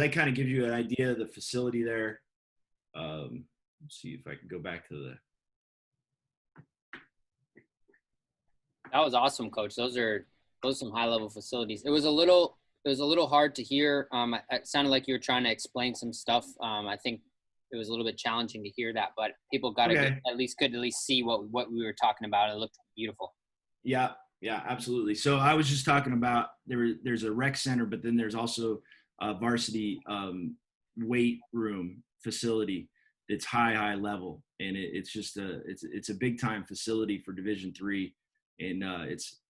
that kind of gives you an idea of the facility there. Let's see if I can go back to the. That was awesome, Coach. Those are some high level facilities. It was a little hard to hear. It sounded like you were trying to explain some stuff. I think it was a little bit challenging to hear that, but people got to at least see what we were talking about. It looked beautiful. Yeah, absolutely. So I was just talking about there's a rec center, but then there's also a varsity weight room facility. It's high level, and it's just it's a big time facility for Division III, and it's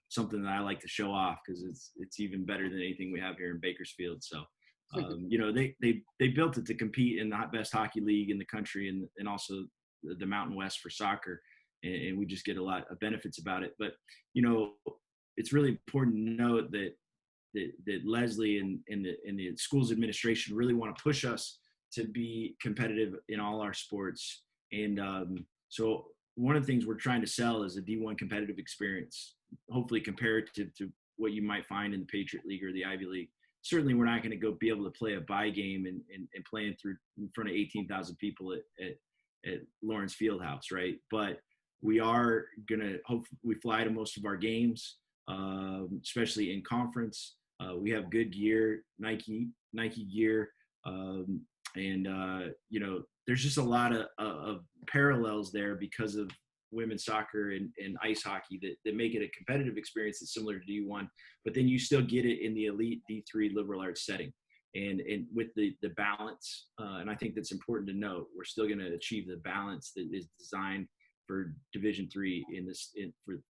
something that I like to show off because it's even better than anything we have here in Bakersfield. So they built it to compete in the best hockey league in the country, and also the Mountain West for soccer, and we just get a lot of benefits about it. But it's really important to note that Leslie and the school's administration really want to push us to be competitive in all our sports. And so one of the things we're trying to sell is a D1 competitive experience, hopefully comparative to what you might find in the Patriot League or the Ivy League. Certainly we're not going to go be able to play a bye game and playing in front of 18,000 people at Lawrence Fieldhouse, right? But we are going to we fly to most of our games, especially in conference. We have good gear, Nike gear. There's just a lot of parallels there because of women's soccer and ice hockey that make it a competitive experience that's similar to D1, but then you still get it in the elite D3 liberal arts setting and with the balance. And I think that's important to note. We're still going to achieve the balance that is designed for Division III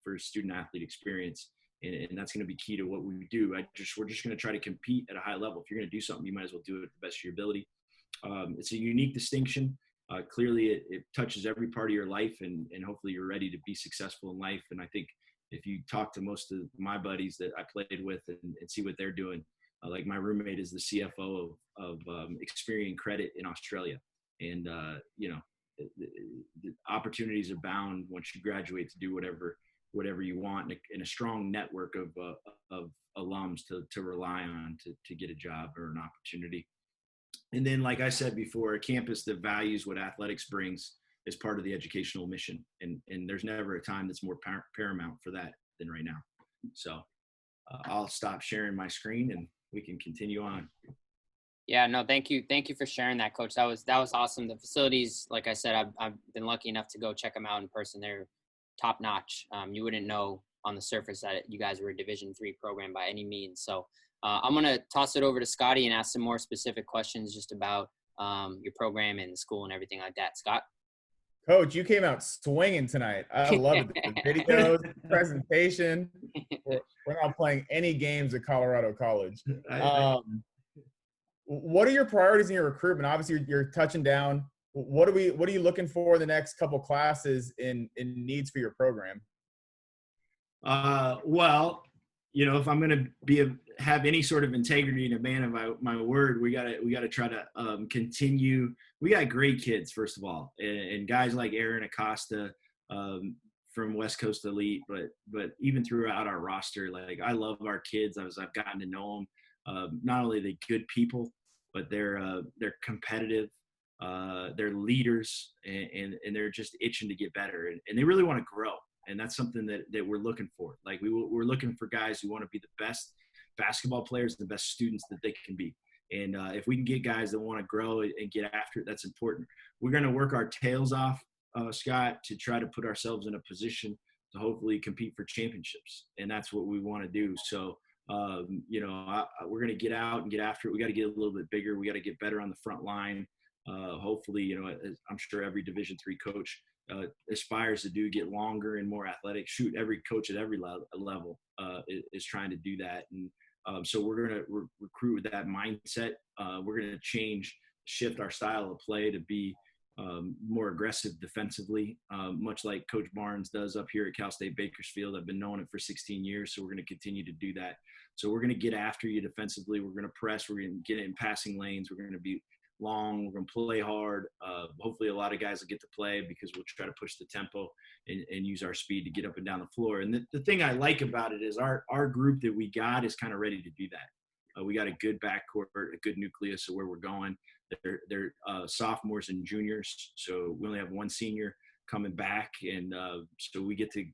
for student athlete experience. And that's going to be key to what we do. We're just going to try to compete at a high level. If you're going to do something, you might as well do it at the best of your ability. It's a unique distinction. Clearly, it touches every part of your life, and hopefully you're ready to be successful in life. And I think if you talk to most of my buddies that I played with and see what they're doing, like my roommate is the CFO of Experian Credit in Australia. And, the opportunities abound once you graduate to do whatever you want, and a strong network of alums to rely on to get a job or an opportunity. And then, like I said before, a campus that values what athletics brings is part of the educational mission. And there's never a time that's more paramount for that than right now. So I'll stop sharing my screen and we can continue on. Yeah, no, thank you. Thank you for sharing that, Coach. That was awesome. The facilities, like I said, I've been lucky enough to go check them out in person. They're top notch. You wouldn't know on the surface that you guys were a Division III program by any means. So I'm going to toss it over to Scotty and ask some more specific questions just about your program and the school and everything like that. Scott? Coach, you came out swinging tonight. I love it. The videos, presentation. We're not playing any games at Colorado College. What are your priorities in your recruitment? Obviously, you're touching down. What are you looking for in the next couple classes in needs for your program? Well, if I'm going to have any sort of integrity and a man of my word, we got to try to continue. We got great kids, first of all, and guys like Aaron Acosta from West Coast Elite, but even throughout our roster, like I love our kids. I've gotten to know them. Not only are they good people, but they're competitive. They're leaders, and they're just itching to get better, and they really want to grow. And that's something that we're looking for. Like we're looking for guys who want to be the best basketball players, the best students that they can be. And if we can get guys that want to grow and get after it, that's important. We're going to work our tails off, Scott, to try to put ourselves in a position to hopefully compete for championships. And that's what we want to do. So, we're going to get out and get after it. We got to get a little bit bigger. We got to get better on the front line. Hopefully, I'm sure every Division III coach aspires to get longer and more athletic. Shoot, every coach at every level is trying to do that. And so we're going to recruit with that mindset. We're going to shift our style of play to be more aggressive defensively, much like Coach Barnes does up here at Cal State Bakersfield. I've been knowing it for 16 years, so we're going to continue to do that. So we're going to get after you defensively. We're going to press. We're going to get in passing lanes. We're going to be long. We're going to play hard. Hopefully a lot of guys will get to play because we'll try to push the tempo and use our speed to get up and down the floor. And the thing I like about it is our group that we got is kind of ready to do that. We got a good backcourt, a good nucleus of where we're going. They're sophomores and juniors, so we only have one senior coming back, and so we get to,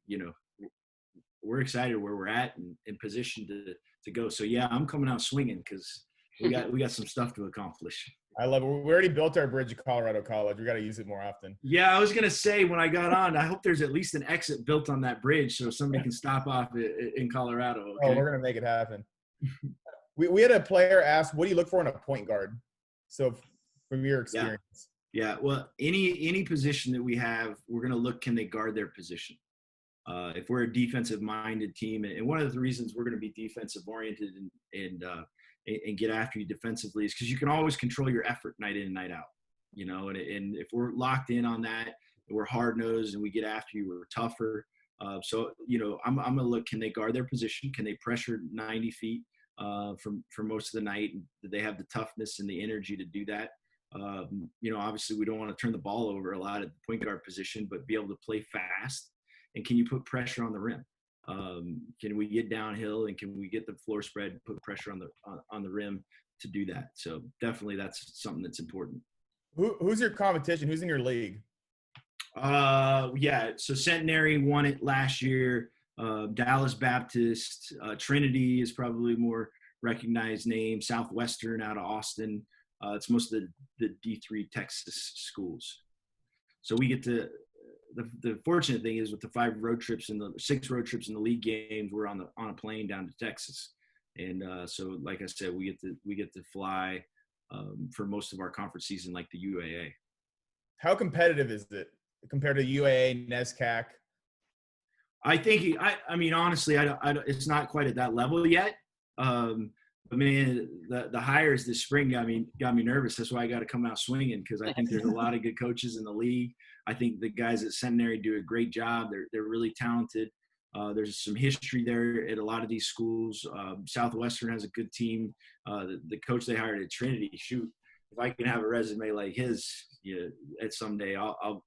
we're excited where we're at and in position to go. So yeah, I'm coming out swinging because we got some stuff to accomplish. I love it. We already built our bridge at Colorado College. We got to use it more often. Yeah, I was gonna say when I got on, I hope there's at least an exit built on that bridge so somebody can stop off in Colorado. Okay? Oh, we're gonna make it happen. We had a player ask, "What do you look for in a point guard?" So, from your experience. Yeah. Well, any position that we have, we're gonna look, can they guard their position? If we're a defensive-minded team, and one of the reasons we're gonna be defensive-oriented and get after you defensively is because you can always control your effort night in and night out. And if we're locked in on that, we're hard-nosed and we get after you, we're tougher. So I'm gonna look, can they guard their position? Can they pressure 90 feet for most of the night? Do they have the toughness and the energy to do that? Obviously we don't want to turn the ball over a lot at the point guard position, but be able to play fast. And can you put pressure on the rim? Can we get downhill and can we get the floor spread and put pressure on the rim to do that? So definitely that's something that's important. Who's your competition? Who's in your league? So Centenary won it last year. Dallas Baptist, Trinity is probably more recognized name. Southwestern out of Austin. It's most of the D3 Texas schools. So we get to the fortunate thing is with the 6 road trips in the league games, we're on a plane down to Texas, and so like I said, we get to fly for most of our conference season, like the UAA. How competitive is it compared to UAA, NESCAC? I think I mean honestly, I it's not quite at that level yet. But man, the hires this spring got me nervous. That's why I got to come out swinging, because I think there's a lot of good coaches in the league. I think the guys at Centenary do a great job. They're really talented. There's some history there at a lot of these schools. Southwestern has a good team. The coach they hired at Trinity, shoot, if I can have a resume like his, at someday I'll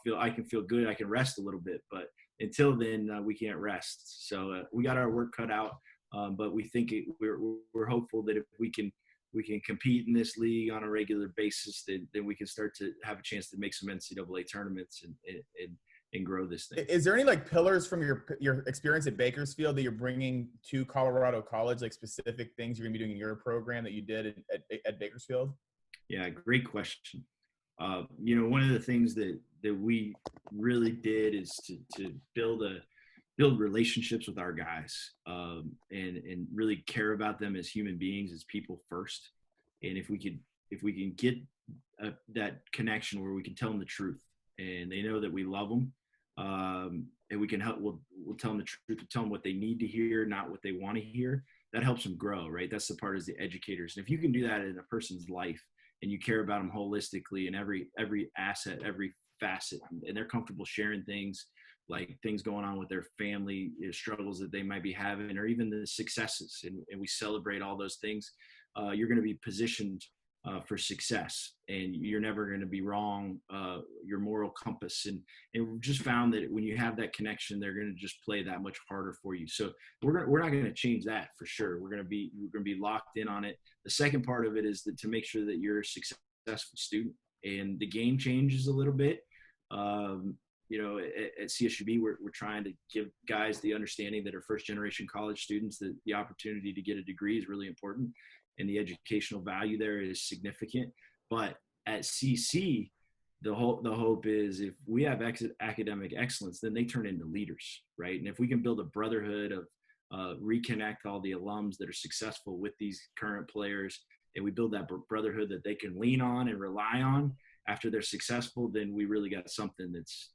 feel good. I can rest a little bit, but until then, we can't rest. So we got our work cut out. But we think we're hopeful that if we can compete in this league on a regular basis, then we can start to have a chance to make some NCAA tournaments and grow this thing. Is there any pillars from your experience at Bakersfield that you're bringing to Colorado College, like specific things you're gonna be doing in your program that you did at Bakersfield? Yeah, great question. One of the things that we really did is to build relationships with our guys, and really care about them as human beings, as people first. And if we can get that connection where we can tell them the truth and they know that we love them, and we can help, we'll tell them the truth, tell them what they need to hear, not what they want to hear. That helps them grow, right? That's the part, as the educators. And if you can do that in a person's life and you care about them holistically in every asset, every facet, and they're comfortable sharing things, like things going on with their family, struggles that they might be having, or even the successes, and we celebrate all those things, you're going to be positioned for success, and you're never going to be wrong. Your moral compass, and we've just found that when you have that connection, they're going to just play that much harder for you. So we're not going to change that for sure. We're going to be locked in on it. The second part of it is to make sure that you're a successful student, and the game changes a little bit. At CSUB, we're trying to give guys the understanding that are first-generation college students that the opportunity to get a degree is really important, and the educational value there is significant. But at CC, the hope is if we have academic excellence, then they turn into leaders, right? And if we can build a brotherhood of reconnect all the alums that are successful with these current players, and we build that brotherhood that they can lean on and rely on after they're successful, then we really got something that's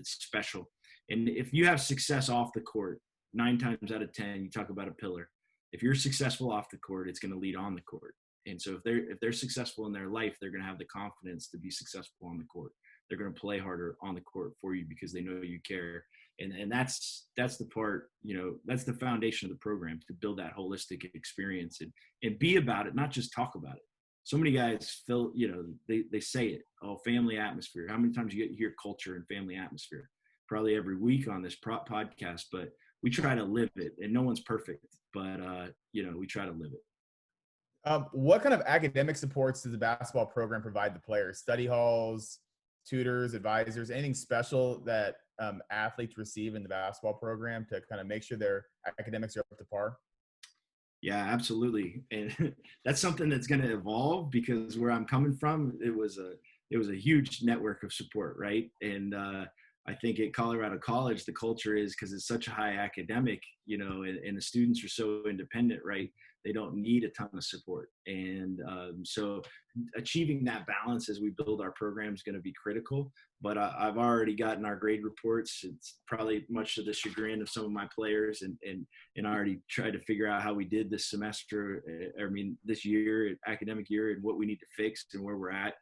special. And if you have success off the court, 9 times out of 10, you talk about a pillar. If you're successful off the court, it's going to lead on the court. And so if they're successful in their life, they're going to have the confidence to be successful on the court. They're going to play harder on the court for you because they know you care. And that's the part, that's the foundation of the program, to build that holistic experience and be about it, not just talk about it. So many guys feel, they say it, family atmosphere. How many times you hear culture and family atmosphere? Probably every week on this podcast, but we try to live it, and no one's perfect, but, we try to live it. What kind of academic supports does the basketball program provide the players? Study halls, tutors, advisors, anything special that athletes receive in the basketball program to kind of make sure their academics are up to par? Yeah, absolutely. And that's something that's going to evolve, because where I'm coming from, it was a huge network of support, right? And I think at Colorado College, the culture is, because it's such a high academic, and the students are so independent, right? They don't need a ton of support. And so achieving that balance as we build our program is going to be critical. But I've already gotten our grade reports. It's probably much to the chagrin of some of my players, and I already tried to figure out how we did this semester, this year, academic year, and what we need to fix and where we're at.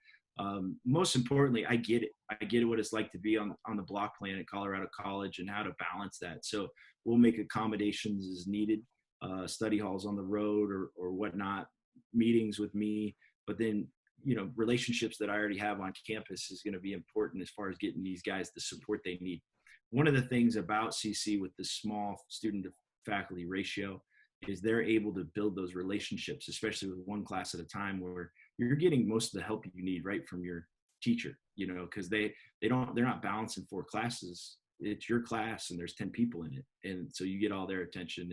Most importantly, I get it. I get what it's like to be on the block plan at Colorado College and how to balance that. So we'll make accommodations as needed, study halls on the road or whatnot, meetings with me. But then, relationships that I already have on campus is going to be important as far as getting these guys the support they need. One of the things about CC with the small student to faculty ratio is they're able to build those relationships, especially with one class at a time, where you're getting most of the help you need right from your teacher, because they're not balancing 4 classes. It's your class and there's 10 people in it. And so you get all their attention,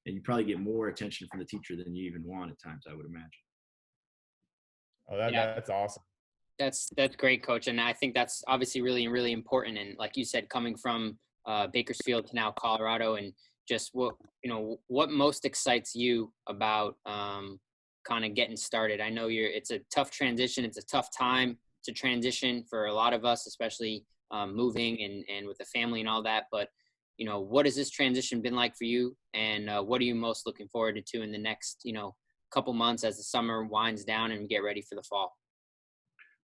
and you probably get more attention from the teacher than you even want at times, I would imagine. Oh, Yeah, that's awesome. that's great, Coach. And I think that's obviously really, really important. And like you said, coming from Bakersfield to now Colorado, and just what most excites you about kind of getting started. I know it's a tough transition. It's a tough time to transition for a lot of us, especially moving and with the family and all that. But, what has this transition been like for you? And what are you most looking forward to in the next, couple months as the summer winds down and we get ready for the fall?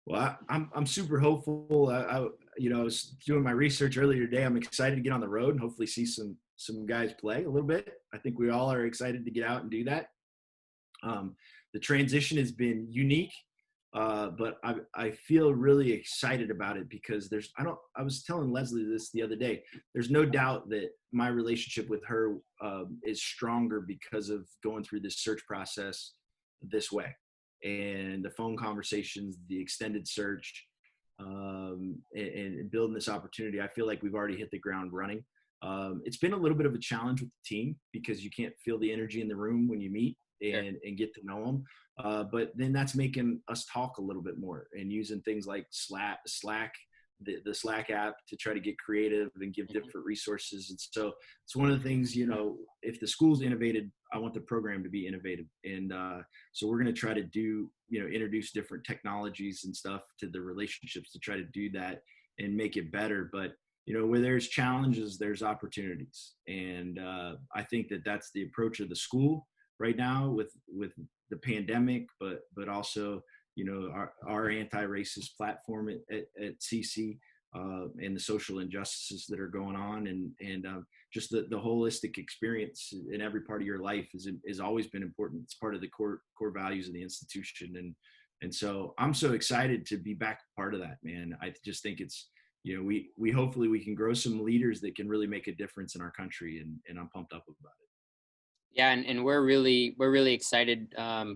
Well, I'm super hopeful. I was doing my research earlier today. I'm excited to get on the road and hopefully see some guys play a little bit. I think we all are excited to get out and do that. The transition has been unique, but I feel really excited about it because I was telling Leslie this the other day. There's no doubt that my relationship with her is stronger because of going through this search process this way, and the phone conversations, the extended search, and building this opportunity. I feel like we've already hit the ground running. It's been a little bit of a challenge with the team because you can't feel the energy in the room when you meet and get to know them. But then that's making us talk a little bit more and using things like Slack, the Slack app to try to get creative and give different resources. And so it's one of the things, if the school's innovated, I want the program to be innovative. And so we're going to try to introduce different technologies and stuff to the relationships to try to do that and make it better. But, where there's challenges, there's opportunities. And I think that that's the approach of the school right now with the pandemic, but also, our anti-racist platform at CC, and the social injustices that are going on, and just the holistic experience in every part of your life is always been important. It's part of the core values of the institution. And so I'm so excited to be back part of that, man. I just think it's, we hopefully we can grow some leaders that can really make a difference in our country, and I'm pumped up about it. Yeah, and we're really excited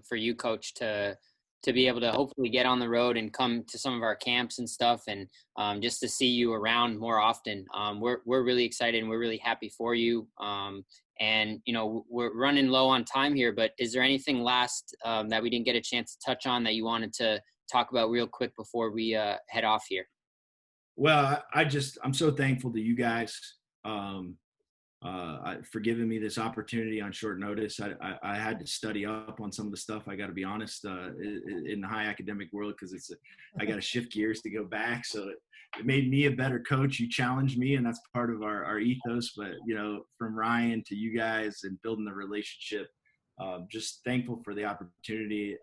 for you, Coach, to be able to hopefully get on the road and come to some of our camps and stuff, and just to see you around more often. We're really excited and we're really happy for you. And we're running low on time here, but is there anything last that we didn't get a chance to touch on that you wanted to talk about real quick before we head off here? Well, I'm so thankful to you guys for giving me this opportunity on short notice. I had to study up on some of the stuff. I got to be honest, in the high academic world, because I got to shift gears to go back. So it made me a better coach. You challenged me, and that's part of our ethos. But from Ryan to you guys and building the relationship, just thankful for the opportunity,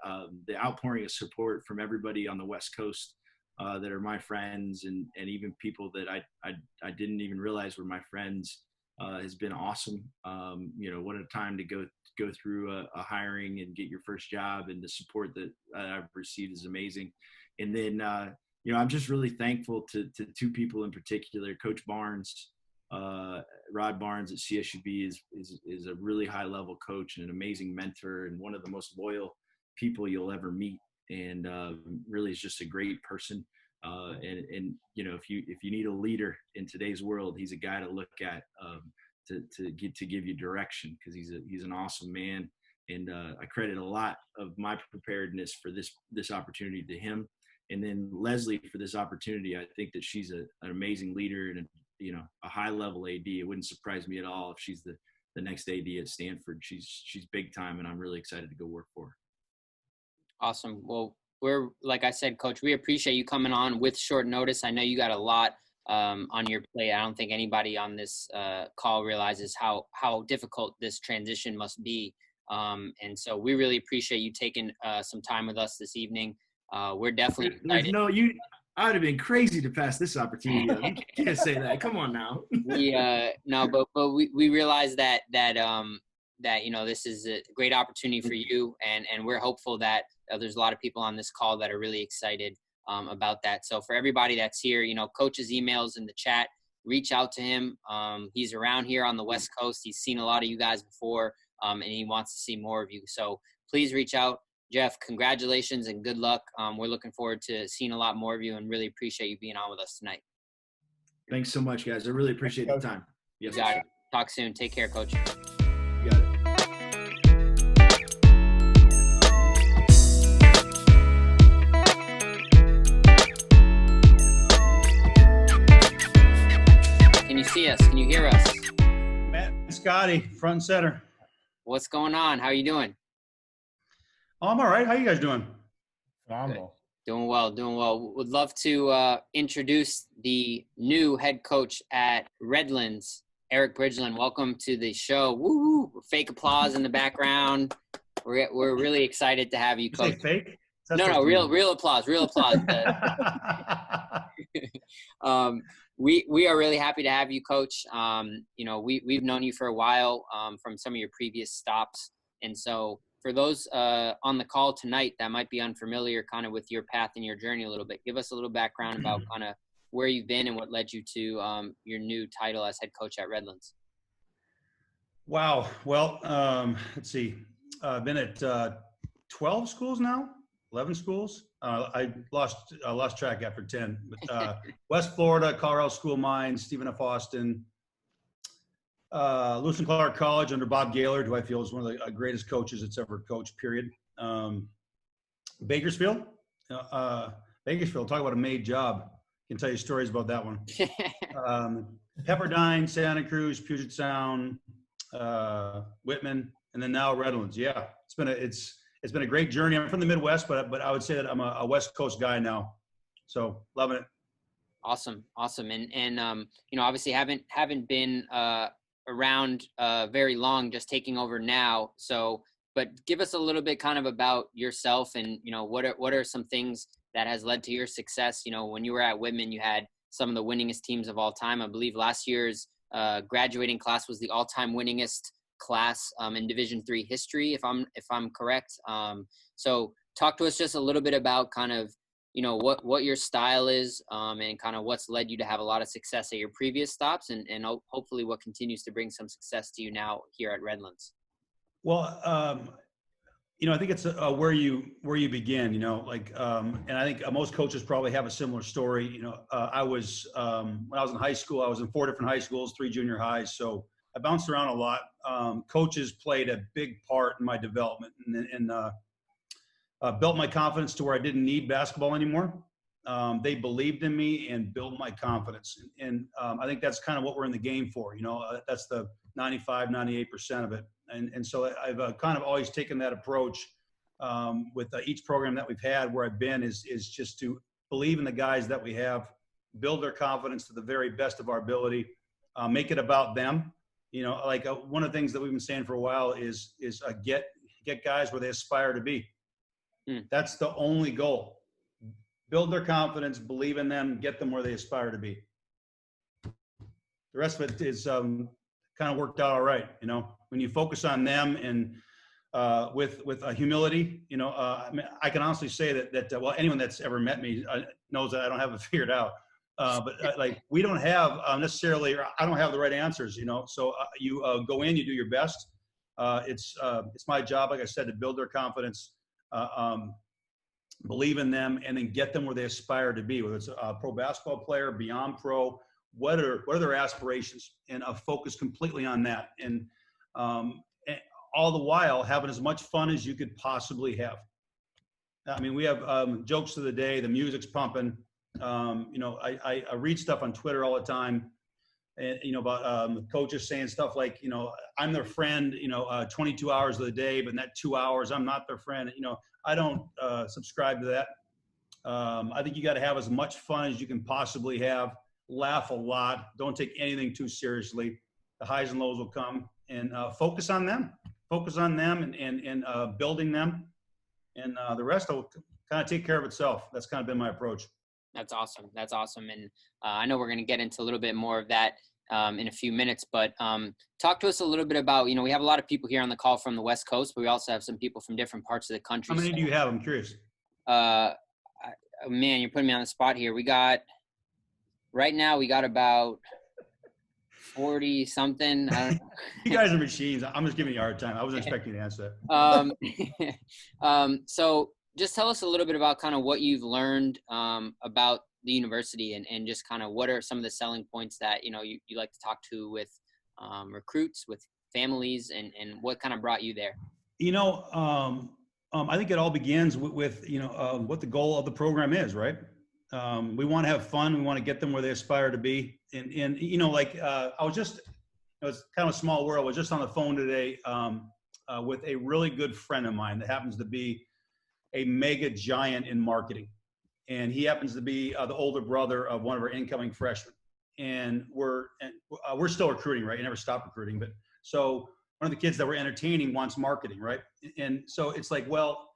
the outpouring of support from everybody on the West Coast. That are my friends and even people that I didn't even realize were my friends, has been awesome. What a time to go through a hiring and get your first job, and the support that I've received is amazing. And then, I'm just really thankful to 2 people in particular. Coach Barnes, Rod Barnes at CSUB is a really high level coach and an amazing mentor, and one of the most loyal people you'll ever meet, and really is just a great person. And you know, if you need a leader in today's world, he's a guy to look at, to give you direction, because he's an awesome man. And I credit a lot of my preparedness for this opportunity to him. And then Leslie for this opportunity. I think that she's an amazing leader and a high level AD. It wouldn't surprise me at all if she's the next AD at Stanford. She's big time, and I'm really excited to go work for her. Awesome. Well, we're, like I said, Coach, we appreciate you coming on with short notice. I know you got a lot on your plate. I don't think anybody on this call realizes how difficult this transition must be. And so we really appreciate you taking some time with us this evening. We're definitely excited. I would have been crazy to pass this opportunity up. You can't say that. Come on now. But we realize that this is a great opportunity for you, and we're hopeful that there's a lot of people on this call that are really excited about that. So for everybody that's here, Coach's emails in the chat, reach out to him. He's around here on the West Coast. He's seen a lot of you guys before, and he wants to see more of you. So please reach out. Jeff, congratulations and good luck. We're looking forward to seeing a lot more of you, and really appreciate you being on with us tonight. Thanks so much, guys. I really appreciate the time. Yes, got it. Talk soon. Take care, Coach. You got it. Can you see us? Can you hear us? Matt and Scotty, front and center. What's going on? How are you doing? Oh, I'm all right. How you guys doing? Phenomenal. Good. Doing well. Would love to introduce the new head coach at Redlands, Eric Bridgeland. Welcome to the show. Woo! Fake applause in the background. We're really excited to have you, Coach. You say fake? No, real applause. Real applause. We are really happy to have you, Coach. We've known you for a while from some of your previous stops, and so for those on the call tonight that might be unfamiliar kind of with your path and your journey a little bit, give us a little background about kind of where you've been and what led you to your new title as head coach at Redlands. Wow. Well, let's see. I've been at 12 schools now, 11 schools. I lost track after 10. But, West Florida, Colorado School of Mines, Stephen F. Austin, Lewis and Clark College under Bob Gaylord, who I feel is one of the greatest coaches that's ever coached, period. Bakersfield, talk about a made job. I can tell you stories about that one. Pepperdine, Santa Cruz, Puget Sound, Whitman, and then now Redlands. Yeah, it's been a great journey. I'm from the Midwest, but I would say that I'm a West Coast guy now. So loving it. Awesome. And obviously haven't been around very long, just taking over now. So, but give us a little bit kind of about yourself and, what are some things that has led to your success? When you were at Whitman, you had some of the winningest teams of all time. I believe last year's graduating class was the all-time winningest class in Division III history, if I'm correct. So talk to us just a little bit about kind of, what your style is and kind of what's led you to have a lot of success at your previous stops and hopefully what continues to bring some success to you now here at Redlands. Well, I think it's where you begin, and I think most coaches probably have a similar story. I was, when I was in high school, I was in 4 different high schools, 3 junior highs. So I bounced around a lot. Coaches played a big part in my development and built my confidence to where I didn't need basketball anymore. They believed in me and built my confidence. And I think that's kind of what we're in the game for. That's the 95, 98% of it. And so I've kind of always taken that approach with each program that we've had where I've been is just to believe in the guys that we have, build their confidence to the very best of our ability, make it about them. One of the things that we've been saying for a while is get guys where they aspire to be. That's the only goal. Build their confidence, believe in them, get them where they aspire to be. The rest of it is kind of worked out all right. When you focus on them and with humility, I can honestly say that anyone that's ever met me knows that I don't have it figured out. But we don't have necessarily, or I don't have the right answers, so you go in, you do your best. It's my job, like I said, to build their confidence, believe in them, and then get them where they aspire to be, whether it's a pro basketball player, beyond pro, what are their aspirations, and focus completely on that. And all the while having as much fun as you could possibly have. I mean, we have jokes of the day, the music's pumping. I read stuff on Twitter all the time, and, about coaches saying stuff like, I'm their friend, 22 hours of the day, but in that 2 hours, I'm not their friend. I don't subscribe to that. I think you got to have as much fun as you can possibly have, laugh a lot, don't take anything too seriously. The highs and lows will come, and focus on them and building them. And the rest will kind of take care of itself. That's kind of been my approach. That's awesome. That's awesome. And I know we're going to get into a little bit more of that in a few minutes, but talk to us a little bit about, we have a lot of people here on the call from the West Coast, but we also have some people from different parts of the country. How many do you have? I'm curious. Man, you're putting me on the spot here. Right now we got about 40 something. I don't know. You guys are machines. I'm just giving you a hard time. I wasn't expecting you to answer that. So just tell us a little bit about kind of what you've learned about the university, and just kind of what are some of the selling points that, you like to talk to with recruits, with families, and what kind of brought you there? I think it all begins with what the goal of the program is, right? We want to have fun. We want to get them where they aspire to be. And it was kind of a small world. I was just on the phone today with a really good friend of mine that happens to be a mega giant in marketing. And he happens to be the older brother of one of our incoming freshmen. And we're still recruiting, right? You never stop recruiting. But so one of the kids that we're entertaining wants marketing, right? And so it's like, well,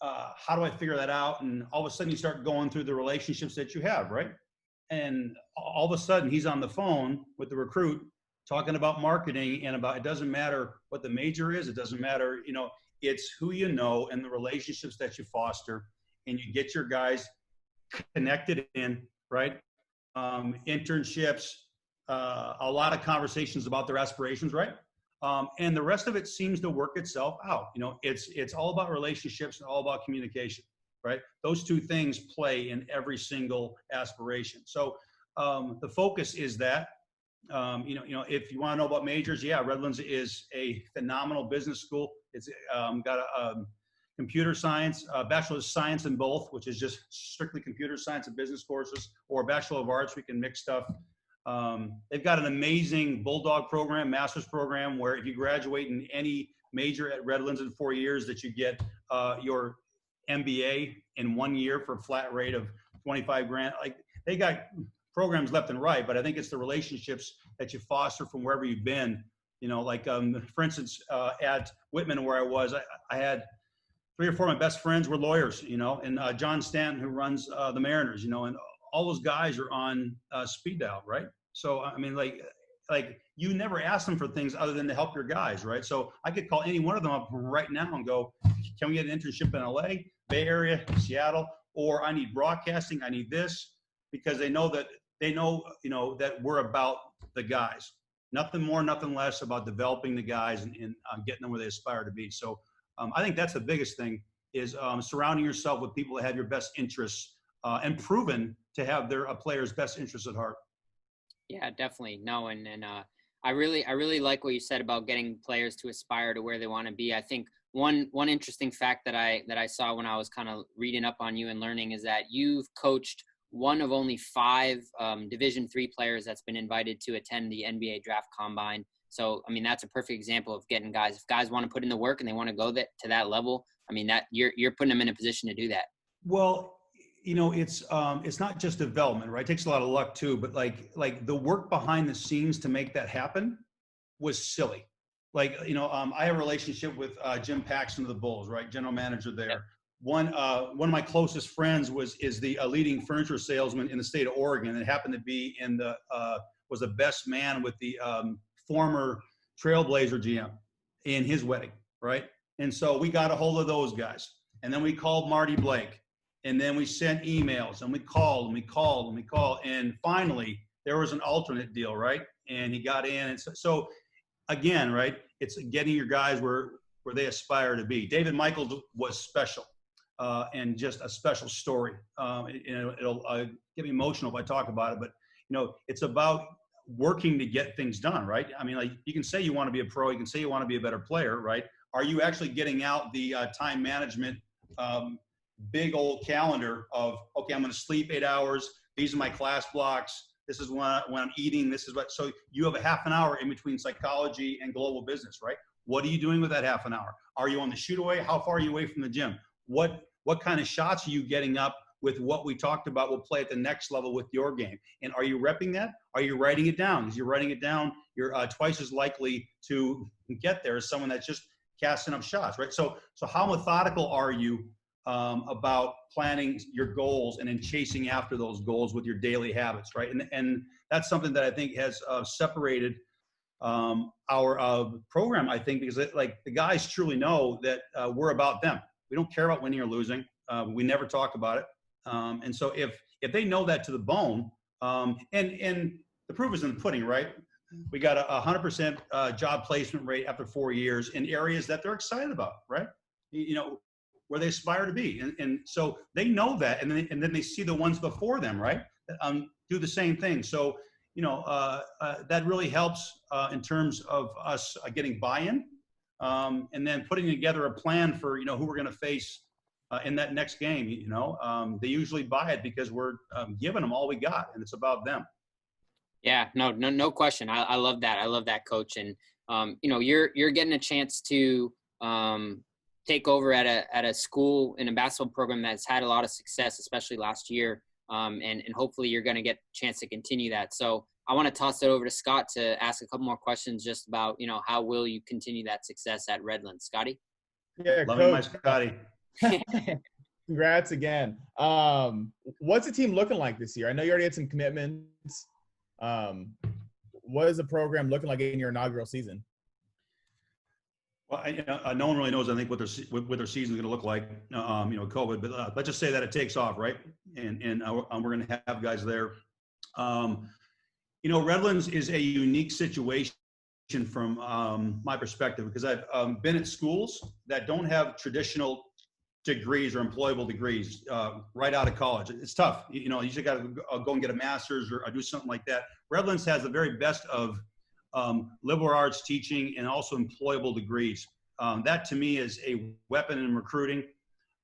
how do I figure that out? And all of a sudden you start going through the relationships that you have, right? And all of a sudden he's on the phone with the recruit talking about marketing and about, it doesn't matter what the major is. It doesn't matter, it's who you know and the relationships that you foster, and you get your guys connected in, right? Internships, a lot of conversations about their aspirations, right? And the rest of it seems to work itself out. It's all about relationships and all about communication, right? Those two things play in every single aspiration. So the focus is that, if you want to know about majors, Redlands is a phenomenal business school. It's got a computer science, Bachelor of Science in both, which is just strictly computer science and business courses, or Bachelor of Arts. We can mix stuff. They've got an amazing Bulldog program, master's program, where if you graduate in any major at Redlands in 4 years, that you get your MBA in 1 year for a flat rate of $25,000. Like, they got programs left and right, but I think it's the relationships that you foster from wherever you've been. For instance, at Whitman, where I was, I had 3 or 4 of my best friends were lawyers, and John Stanton, who runs the Mariners, and all those guys are on speed dial, right? So, I mean, like you never ask them for things other than to help your guys, right? So I could call any one of them up right now and go, can we get an internship in LA, Bay Area, Seattle, or I need broadcasting, I need this, because they know that we're about the guys. Nothing more, nothing less about developing the guys and getting them where they aspire to be. So I think that's the biggest thing is surrounding yourself with people that have your best interests and proven to have their players' best interests at heart. Yeah, definitely. No, and I really like what you said about getting players to aspire to where they want to be. I think one interesting fact that I saw when I was kind of reading up on you and learning is that you've coached one of only 5 Division III players that's been invited to attend the NBA Draft Combine. So, I mean, that's a perfect example of getting guys. If guys want to put in the work and they want to go to that level, I mean, that you're putting them in a position to do that. Well, it's not just development, right? It takes a lot of luck too, but like the work behind the scenes to make that happen was silly. I have a relationship with Jim Paxton of the Bulls, right? General manager there. Yep. One of my closest friends is the leading furniture salesman in the state of Oregon, and happened to be was the best man with the former Trailblazer GM in his wedding, right? And so we got a hold of those guys, and then we called Marty Blake, and then we sent emails, and we called, and finally there was an alternate deal, right? And he got in, and so again, right? It's getting your guys where where they aspire to be. David Michael was special, and just a special story. It'll get me emotional if I talk about it, but it's about working to get things done, right? I mean, like, you can say you want to be a pro, you can say you want to be a better player, right? Are you actually getting out the time management, big old calendar of, okay, I'm going to sleep 8 hours. These are my class blocks. This is when I'm eating. This is what, so you have a half an hour in between psychology and global business, right? What are you doing with that half an hour? Are you on the shoot away? How far are you away from the gym? What kind of shots are you getting up with what we talked about will play at the next level with your game? And are you repping that? Are you writing it down? As you're writing it down, you're twice as likely to get there as someone that's just casting up shots, right? So how methodical are you about planning your goals and then chasing after those goals with your daily habits, right? And that's something that I think has separated our program, I think, because the guys truly know that we're about them. We don't care about winning or losing. We never talk about it. And so if they know that to the bone, and the proof is in the pudding, right? We got a 100% job placement rate after 4 years in areas that they're excited about, right? Where they aspire to be. And so they know that, and then they see the ones before them, right? Do the same thing. So, that really helps in terms of us getting buy-in, and then putting together a plan for, who we're going to face in that next game. They usually buy it because we're giving them all we got, and it's about them. Yeah, no question. I love that. I love that, Coach. And you're getting a chance to take over at a school in a basketball program that's had a lot of success, especially last year. And hopefully you're going to get a chance to continue that. So I want to toss it over to Scott to ask a couple more questions just about, how will you continue that success at Redlands? Scotty? Yeah, Loving my Scotty. Congrats again. What's the team looking like this year? I know you already had some commitments. What is the program looking like in your inaugural season? Well, no one really knows, I think, what their season is going to look like, COVID. But let's just say that it takes off, right? And we're going to have guys there. Redlands is a unique situation from my perspective, because I've been at schools that don't have traditional degrees or employable degrees right out of college. It's tough. You just got to go and get a master's or do something like that. Redlands has the very best of liberal arts teaching and also employable degrees. That to me is a weapon in recruiting.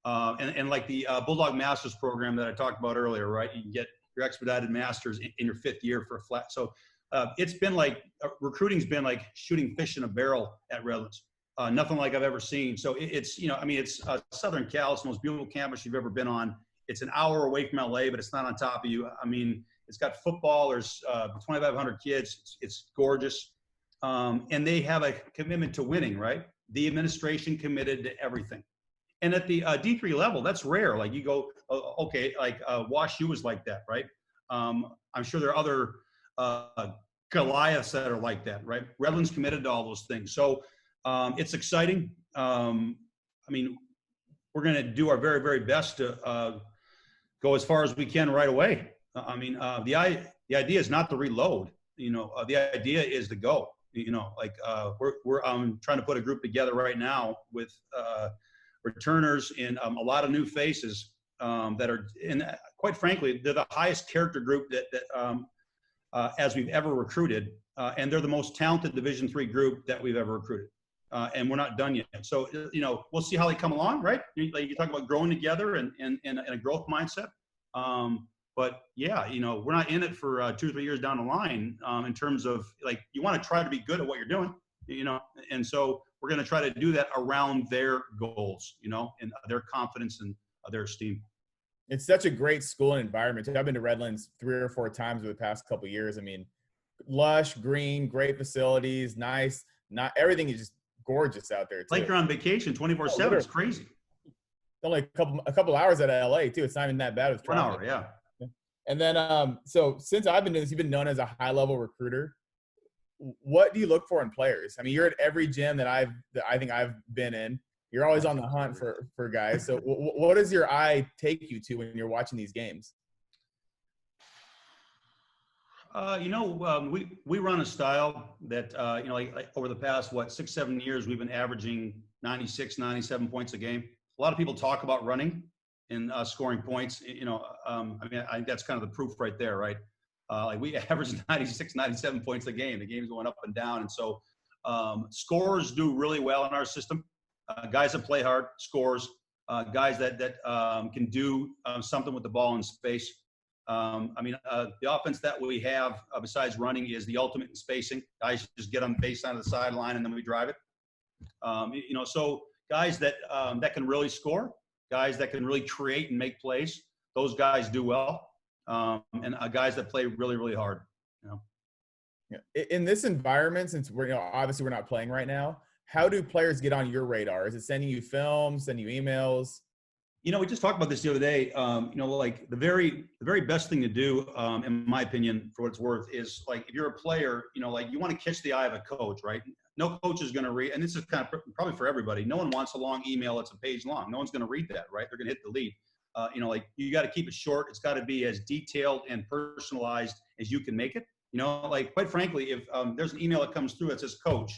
And like the Bulldog Masters program that I talked about earlier, right? You can get your expedited masters in your 5th year for a flat. So it's been like, recruiting's been like shooting fish in a barrel at Redlands. Nothing like I've ever seen. So it's Southern Cal. It's the most beautiful campus you've ever been on. It's an hour away from LA, but it's not on top of you. I mean, it's got football. There's 2,500 kids. It's gorgeous. And they have a commitment to winning, right? The administration committed to everything. And at the D3 level, that's rare. Like you go, okay, like Wash U was like that, right? I'm sure there are other Goliaths that are like that, right? Redlands committed to all those things. So it's exciting. We're going to do our very, very best to go as far as we can right away. The idea is not to reload. The idea is to go. We're trying to put a group together right now with returners and a lot of new faces that are, and quite frankly, they're the highest character group that as we've ever recruited, and they're the most talented Division III group that we've ever recruited. And we're not done yet. So, we'll see how they come along, right? You talk about growing together and a growth mindset. But yeah, we're not in it for 2 or 3 years down the line in terms of you want to try to be good at what you're doing, and so we're going to try to do that around their goals, and their confidence and their esteem. It's such a great school and environment. I've been to Redlands 3 or 4 times over the past couple of years. I mean, lush, green, great facilities, nice. Not everything is just gorgeous out there. Too. Like you're on vacation 24/7. It's crazy. Only a couple hours out of LA too. It's not even that bad with traffic. 1 hour, yeah. And then, so since I've been doing this, you've been known as a high-level recruiter. What do you look for in players? I mean, you're at every gym that I think I've been in. You're always on the hunt for guys. So what does your eye take you to when you're watching these games? We run a style that, like over the past, 6-7 years, we've been averaging 96, 97 points a game. A lot of people talk about running and scoring points. I mean, I think that's kind of the proof right there, right? Like we average 96, 97 points a game. The game's going up and down. And so scorers do really well in our system. Guys that play hard, scores. Guys that can do something with the ball in space. The offense that we have besides running is the ultimate in spacing. Guys just get on the baseline of the sideline and then we drive it. So guys that can really score, guys that can really create and make plays, those guys do well. And guys that play really, really hard. Yeah. In this environment, since we're obviously we're not playing right now, how do players get on your radar? Is it sending you films, sending you emails? We just talked about this the other day. Like the very best thing to do, in my opinion, for what it's worth, is like if you're a player, like you want to catch the eye of a coach, right? No coach is going to read, and this is kind of probably for everybody. No one wants a long email that's a page long. No one's going to read that, right? They're going to hit delete. Like you got to keep it short. It's got to be as detailed and personalized as you can make it. Like quite frankly, if there's an email that comes through that says coach,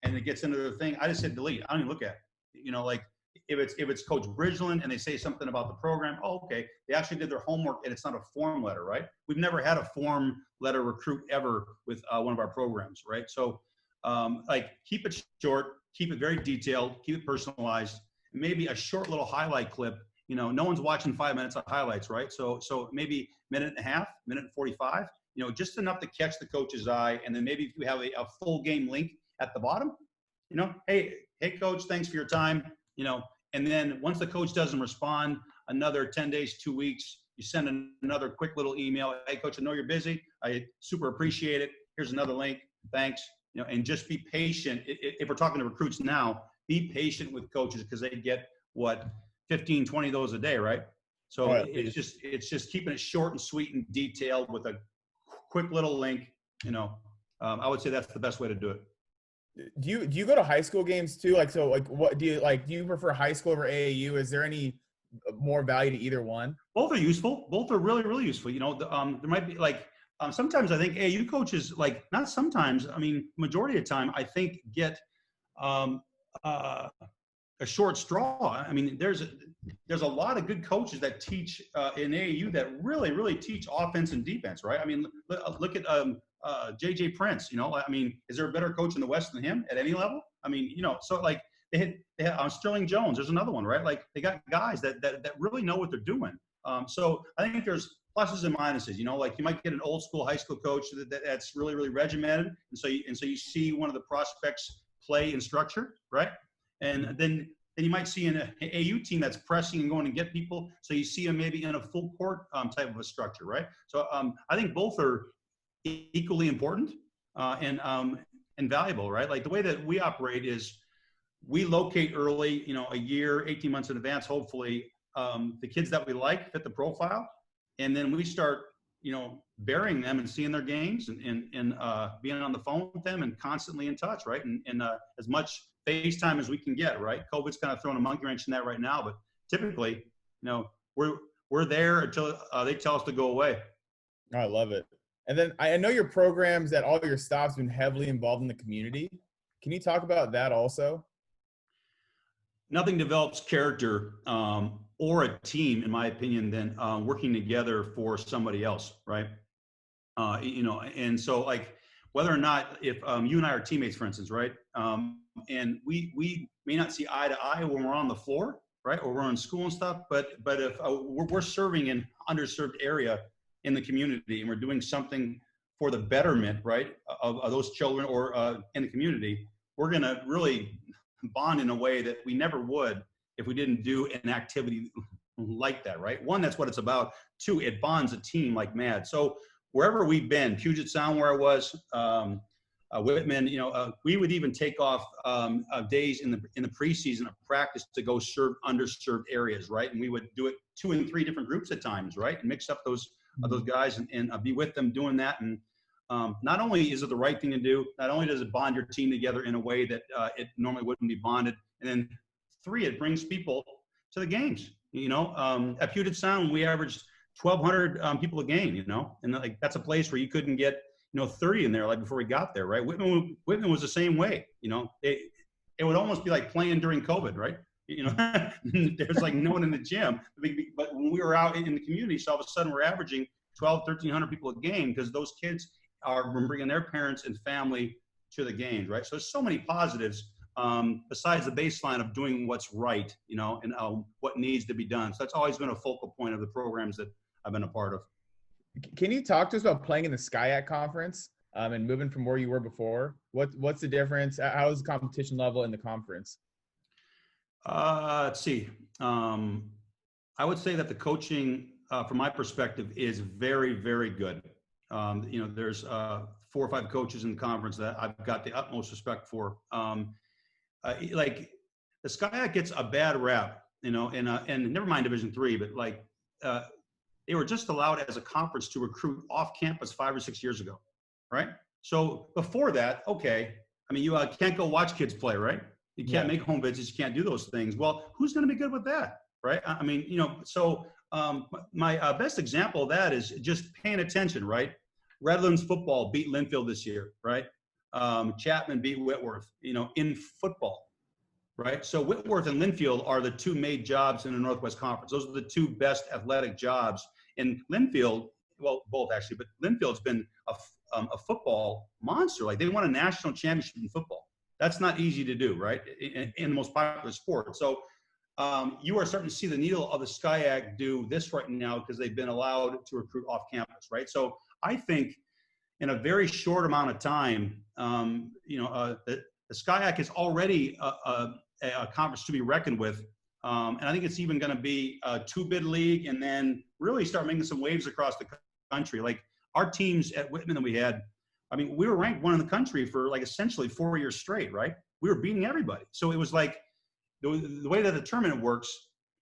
and it gets into the thing, I just hit delete. I don't even look at it. Like if it's Coach Bridgeland and they say something about the program, oh, okay, they actually did their homework and it's not a form letter, right? We've never had a form letter recruit ever with one of our programs, right? So like keep it short, keep it very detailed, keep it personalized, maybe a short little highlight clip. No one's watching 5 minutes of highlights, right? So maybe minute and a half, minute and 45, just enough to catch the coach's eye. And then maybe if we have a full game link at the bottom, hey coach, thanks for your time, and then once the coach doesn't respond, another 10 days, 2 weeks, you send another quick little email. Hey coach, I know you're busy. I super appreciate it. Here's another link. Thanks. And just be patient. If we're talking to recruits now, be patient with coaches because they get 15, 20 of those a day, right? So it's just keeping it short and sweet and detailed with a quick little link. I would say that's the best way to do it. Do you go to high school games too? What do you prefer high school over AAU? Is there any more value to either one? Both are useful. Both are really, really useful. There might be sometimes I think AAU coaches, not sometimes, majority of the time I think get a short straw. There's a lot of good coaches that teach in AAU that really, really teach offense and defense, right? Look at JJ Prince, is there a better coach in the West than him at any level? So they had Sterling Jones, there's another one, right? They got guys that really know what they're doing. So I think there's pluses and minuses, you might get an old school high school coach that's really, really regimented. And so you see one of the prospects play in structure, right? And then you might see an AU team that's pressing and going to get people. So you see them maybe in a full court type of a structure, right? So I think both are equally important and valuable, right? Like the way that we operate is we locate early, a year, 18 months in advance, hopefully, the kids that we like fit the profile. And then we start, burying them and seeing their games and being on the phone with them and constantly in touch, right? And as much FaceTime as we can get, right? COVID's kind of throwing a monkey wrench in that right now, but typically, we're there until they tell us to go away. Oh, I love it. And then I know your programs at all your stops been heavily involved in the community. Can you talk about that also? Nothing develops character or a team, in my opinion, than working together for somebody else, right? And so whether or not if you and I are teammates, for instance, right? And we may not see eye to eye when we're on the floor, right? Or we're in school and stuff, but if we're serving an underserved area in the community and we're doing something for the betterment, right, of those children or in the community, we're going to really bond in a way that we never would if we didn't do an activity like that, right? One, that's what it's about. Two, it bonds a team like mad. So wherever we've been, Puget Sound where I was, Whitman, we would even take off days in the preseason of practice to go serve underserved areas, right? And we would do it 2 and 3 different groups at times, right? And mix up those guys and be with them doing that. And not only is it the right thing to do, not only does it bond your team together in a way that it normally wouldn't be bonded, and then 3, it brings people to the games. At Puget Sound, we averaged 1,200 people a game, and that's a place where you couldn't get 30 in there before we got there, right? Whitman was the same way. it would almost be like playing during COVID, right? You know, there's like no one in the gym. But when we were out in the community, so all of a sudden we're averaging 1,300 people a game because those kids are bringing their parents and family to the games, right? So there's so many positives besides the baseline of doing what's right, you know, and what needs to be done. So that's always been a focal point of the programs that I've been a part of. Can you talk to us about playing in the SCIAC conference and moving from where you were before? What's the difference? How is the competition level in the conference? Let's see. I would say that the coaching, from my perspective, is very, very good. You know, there's 4 or 5 coaches in the conference that I've got the utmost respect for. Like the SCIAC gets a bad rap, you know, and never mind Division III, but like they were just allowed as a conference to recruit off campus 5 or 6 years ago, right? So before that, okay, I mean, you can't go watch kids play, right? You can't make home visits, you can't do those things. Well, who's going to be good with that, right? I mean, you know, so my best example of that is just paying attention, right? Redlands football beat Linfield this year, right? Chapman beat Whitworth, you know, in football, right? So Whitworth and Linfield are the 2 made jobs in the Northwest Conference. Those are the 2 best athletic jobs. And Linfield, well, both actually, but Linfield's been a football monster. Like they won a national championship in football. That's not easy to do, right? In the most popular sport. So you are starting to see the needle of the SCIAC do this right now because they've been allowed to recruit off campus, right? So I think in a very short amount of time, you know, the SCIAC is already a conference to be reckoned with. And I think it's even going to be a 2-bid league and then really start making some waves across the country. Like our teams at Whitman that we had, I mean, we were ranked 1 in the country for like essentially 4 years straight, right? We were beating everybody. So it was like the way that the tournament works,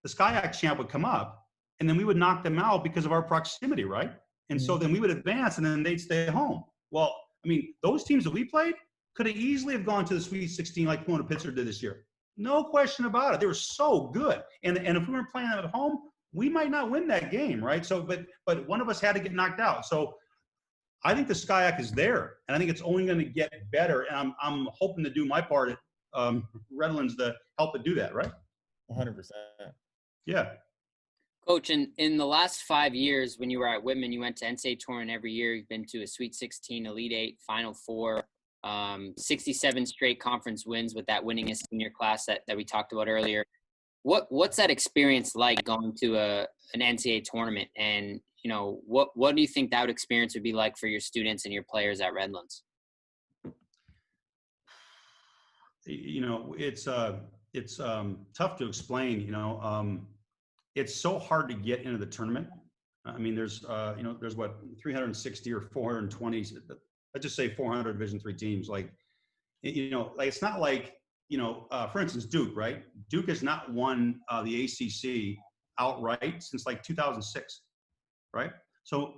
the SCIAC champ would come up and then we would knock them out because of our proximity, right? And so then we would advance and then they'd stay home. Well, I mean, those teams that we played could have easily have gone to the Sweet 16 like Pomona Pittsburgh did this year. No question about it. They were so good. And if we weren't playing them at home, we might not win that game, right? So, but one of us had to get knocked out. So I think the SCIAC is there, and I think it's only going to get better. And I'm hoping to do my part at Redlands to help it do that, right? 100%. Yeah. Coach, in the last 5 years when you were at Whitman, you went to NCAA tournament every year. You've been to a Sweet 16, Elite 8, Final 4, 67 straight conference wins with that winningest senior class that we talked about earlier. What's that experience like going to an NCAA tournament? And, you know, what do you think that experience would be like for your students and your players at Redlands? You know, it's tough to explain, you know. It's so hard to get into the tournament. I mean, there's you know, there's what 360 or 420. Let's just say 400 Division III teams. Like, you know, like it's not like, you know, for instance, Duke, right? Duke has not won the ACC outright since like 2006, right? So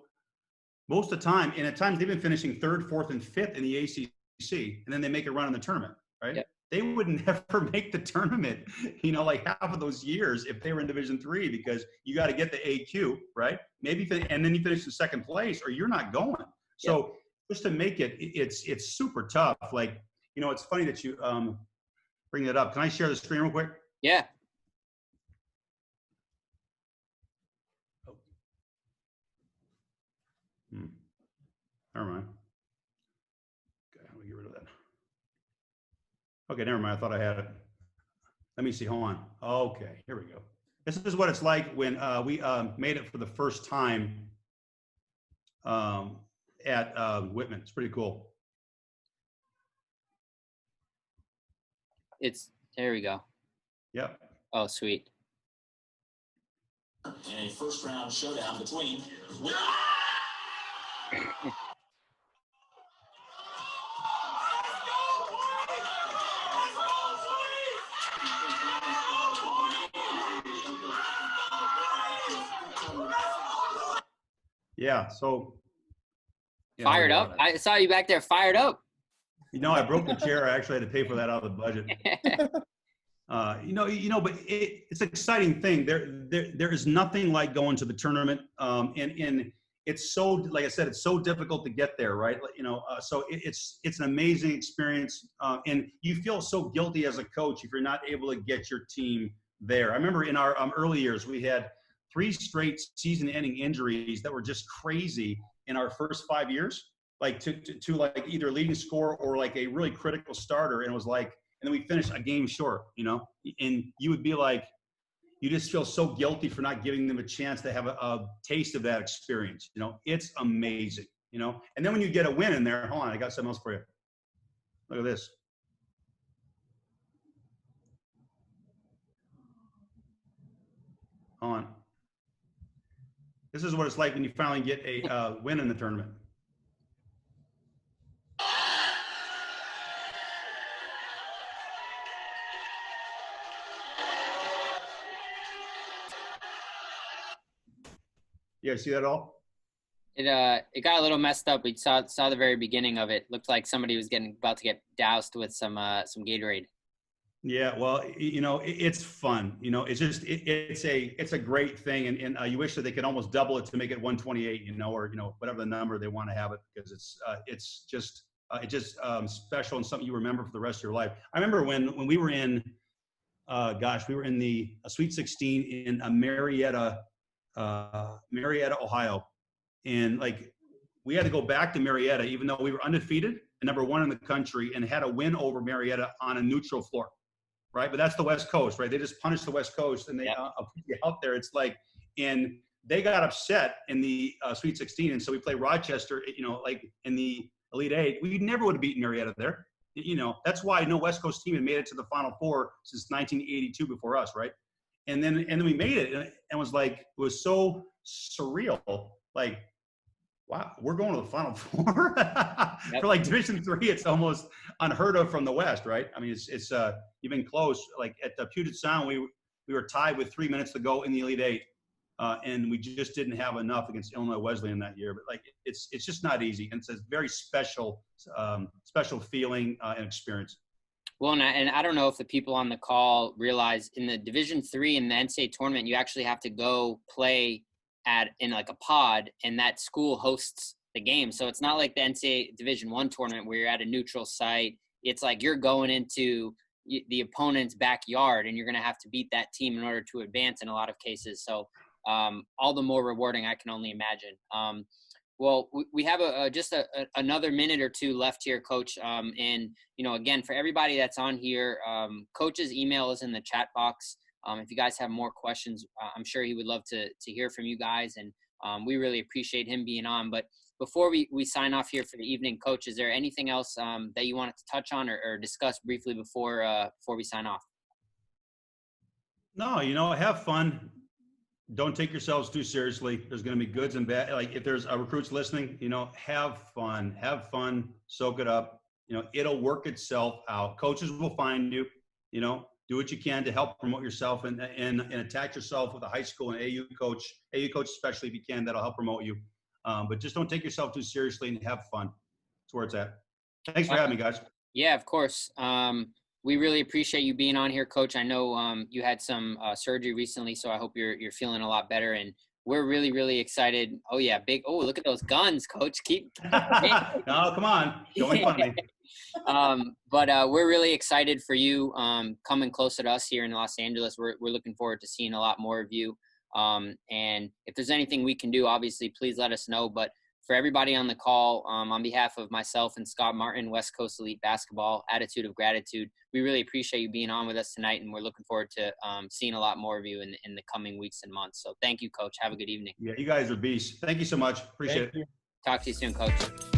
most of the time, and at times they've been finishing 3rd, 4th, and 5th in the ACC, and then they make a run in the tournament, right? Yep. They would never make the tournament, you know, like half of those years if they were in Division III, because you got to get the AQ, right? Maybe, and then you finish in 2nd place, or you're not going. So just to make it, it's super tough. Like, you know, it's funny that you bring that up. Can I share the screen real quick? Yeah. Never mind. Okay, let me get rid of that. Okay, never mind. I thought I had it. Let me see. Hold on. Okay, here we go. This is what it's like when we made it for the first time at Whitman. It's pretty cool. There we go. Yep. Oh, sweet. In a first-round showdown between. Yeah. So. Fired up. I saw you back there fired up. You know, I broke the chair. I actually had to pay for that out of the budget. You know, but it's an exciting thing. There is nothing like going to the tournament, and it's so, like I said, it's so difficult to get there, right? So it's an amazing experience, and you feel so guilty as a coach if you're not able to get your team there. I remember in our early years, we had 3 straight season-ending injuries that were just crazy in our first 5 years, like to like either leading scorer or like a really critical starter, and it was like, and then we finished a game short, and you would be like, you just feel so guilty for not giving them a chance to have a taste of that experience. It's amazing, and then when you get a win in there, hold on, I got something else for you. Look at this. Hold on. This is what it's like when you finally get a win in the tournament. You guys see that all? It got a little messed up. We saw the very beginning of it. Looked like somebody was about to get doused with some Gatorade. Yeah, well, it's fun. It's a great thing, and you wish that they could almost double it to make it 128, or whatever the number they want to have it, because it's just special and something you remember for the rest of your life. I remember when we were in, we were in the Sweet 16 in Marietta, Ohio, and like we had to go back to Marietta, even though we were undefeated and #1 in the country, and had a win over Marietta on a neutral floor. Right, but that's the West Coast, right? They just punished the West Coast, and they put you out there. It's like, and they got upset in the Sweet 16, and so we play Rochester. Like in the Elite Eight, we never would have beaten Marietta there. That's why no West Coast team had made it to the Final Four since 1982 before us, right? And then we made it, and it was like, it was so surreal. Like, wow, we're going to the Final Four. Yep. For like Division III, it's almost unheard of from the West, right? I mean, it's even close. Like at the Puget Sound, we were tied with 3 minutes to go in the Elite Eight, and we just didn't have enough against Illinois Wesleyan that year. But like, it's just not easy, and it's a very special feeling and experience. Well, and I don't know if the people on the call realize, in the Division III in the NCAA tournament, you actually have to go play in like a pod, and that school hosts the game. So it's not like the NCAA Division I tournament where you're at a neutral site. It's like you're going into the opponent's backyard, and you're going to have to beat that team in order to advance in a lot of cases. So all the more rewarding, I can only imagine. Well, we have another minute or two left here, Coach. And, again, for everybody that's on here, Coach's email is in the chat box. If you guys have more questions, I'm sure he would love to hear from you guys, and we really appreciate him being on. But before we sign off here for the evening, Coach, is there anything else that you wanted to touch on or discuss briefly before we sign off? No, have fun. Don't take yourselves too seriously. There's going to be goods and bad. Like if there's recruits listening, have fun, soak it up. It'll work itself out. Coaches will find you, do what you can to help promote yourself and attach yourself with a high school and AU coach especially if you can. That'll help promote you. But just don't take yourself too seriously and have fun. That's where it's at. Thanks for having me, guys. Yeah, of course. We really appreciate you being on here, Coach. I know you had some surgery recently, so I hope you're feeling a lot better. And we're really, really excited. Oh yeah, look at those guns, Coach. Keep. No, come on, don't make fun of me. But we're really excited for you coming closer to us here in Los Angeles. We're looking forward to seeing a lot more of you. And if there's anything we can do, obviously, please let us know. But for everybody on the call, on behalf of myself and Scott Martin, West Coast Elite Basketball, Attitude of Gratitude, we really appreciate you being on with us tonight, and we're looking forward to seeing a lot more of you in the coming weeks and months. So thank you, Coach. Have a good evening. Yeah, you guys are beasts. Thank you so much. Appreciate it. Talk to you soon, Coach.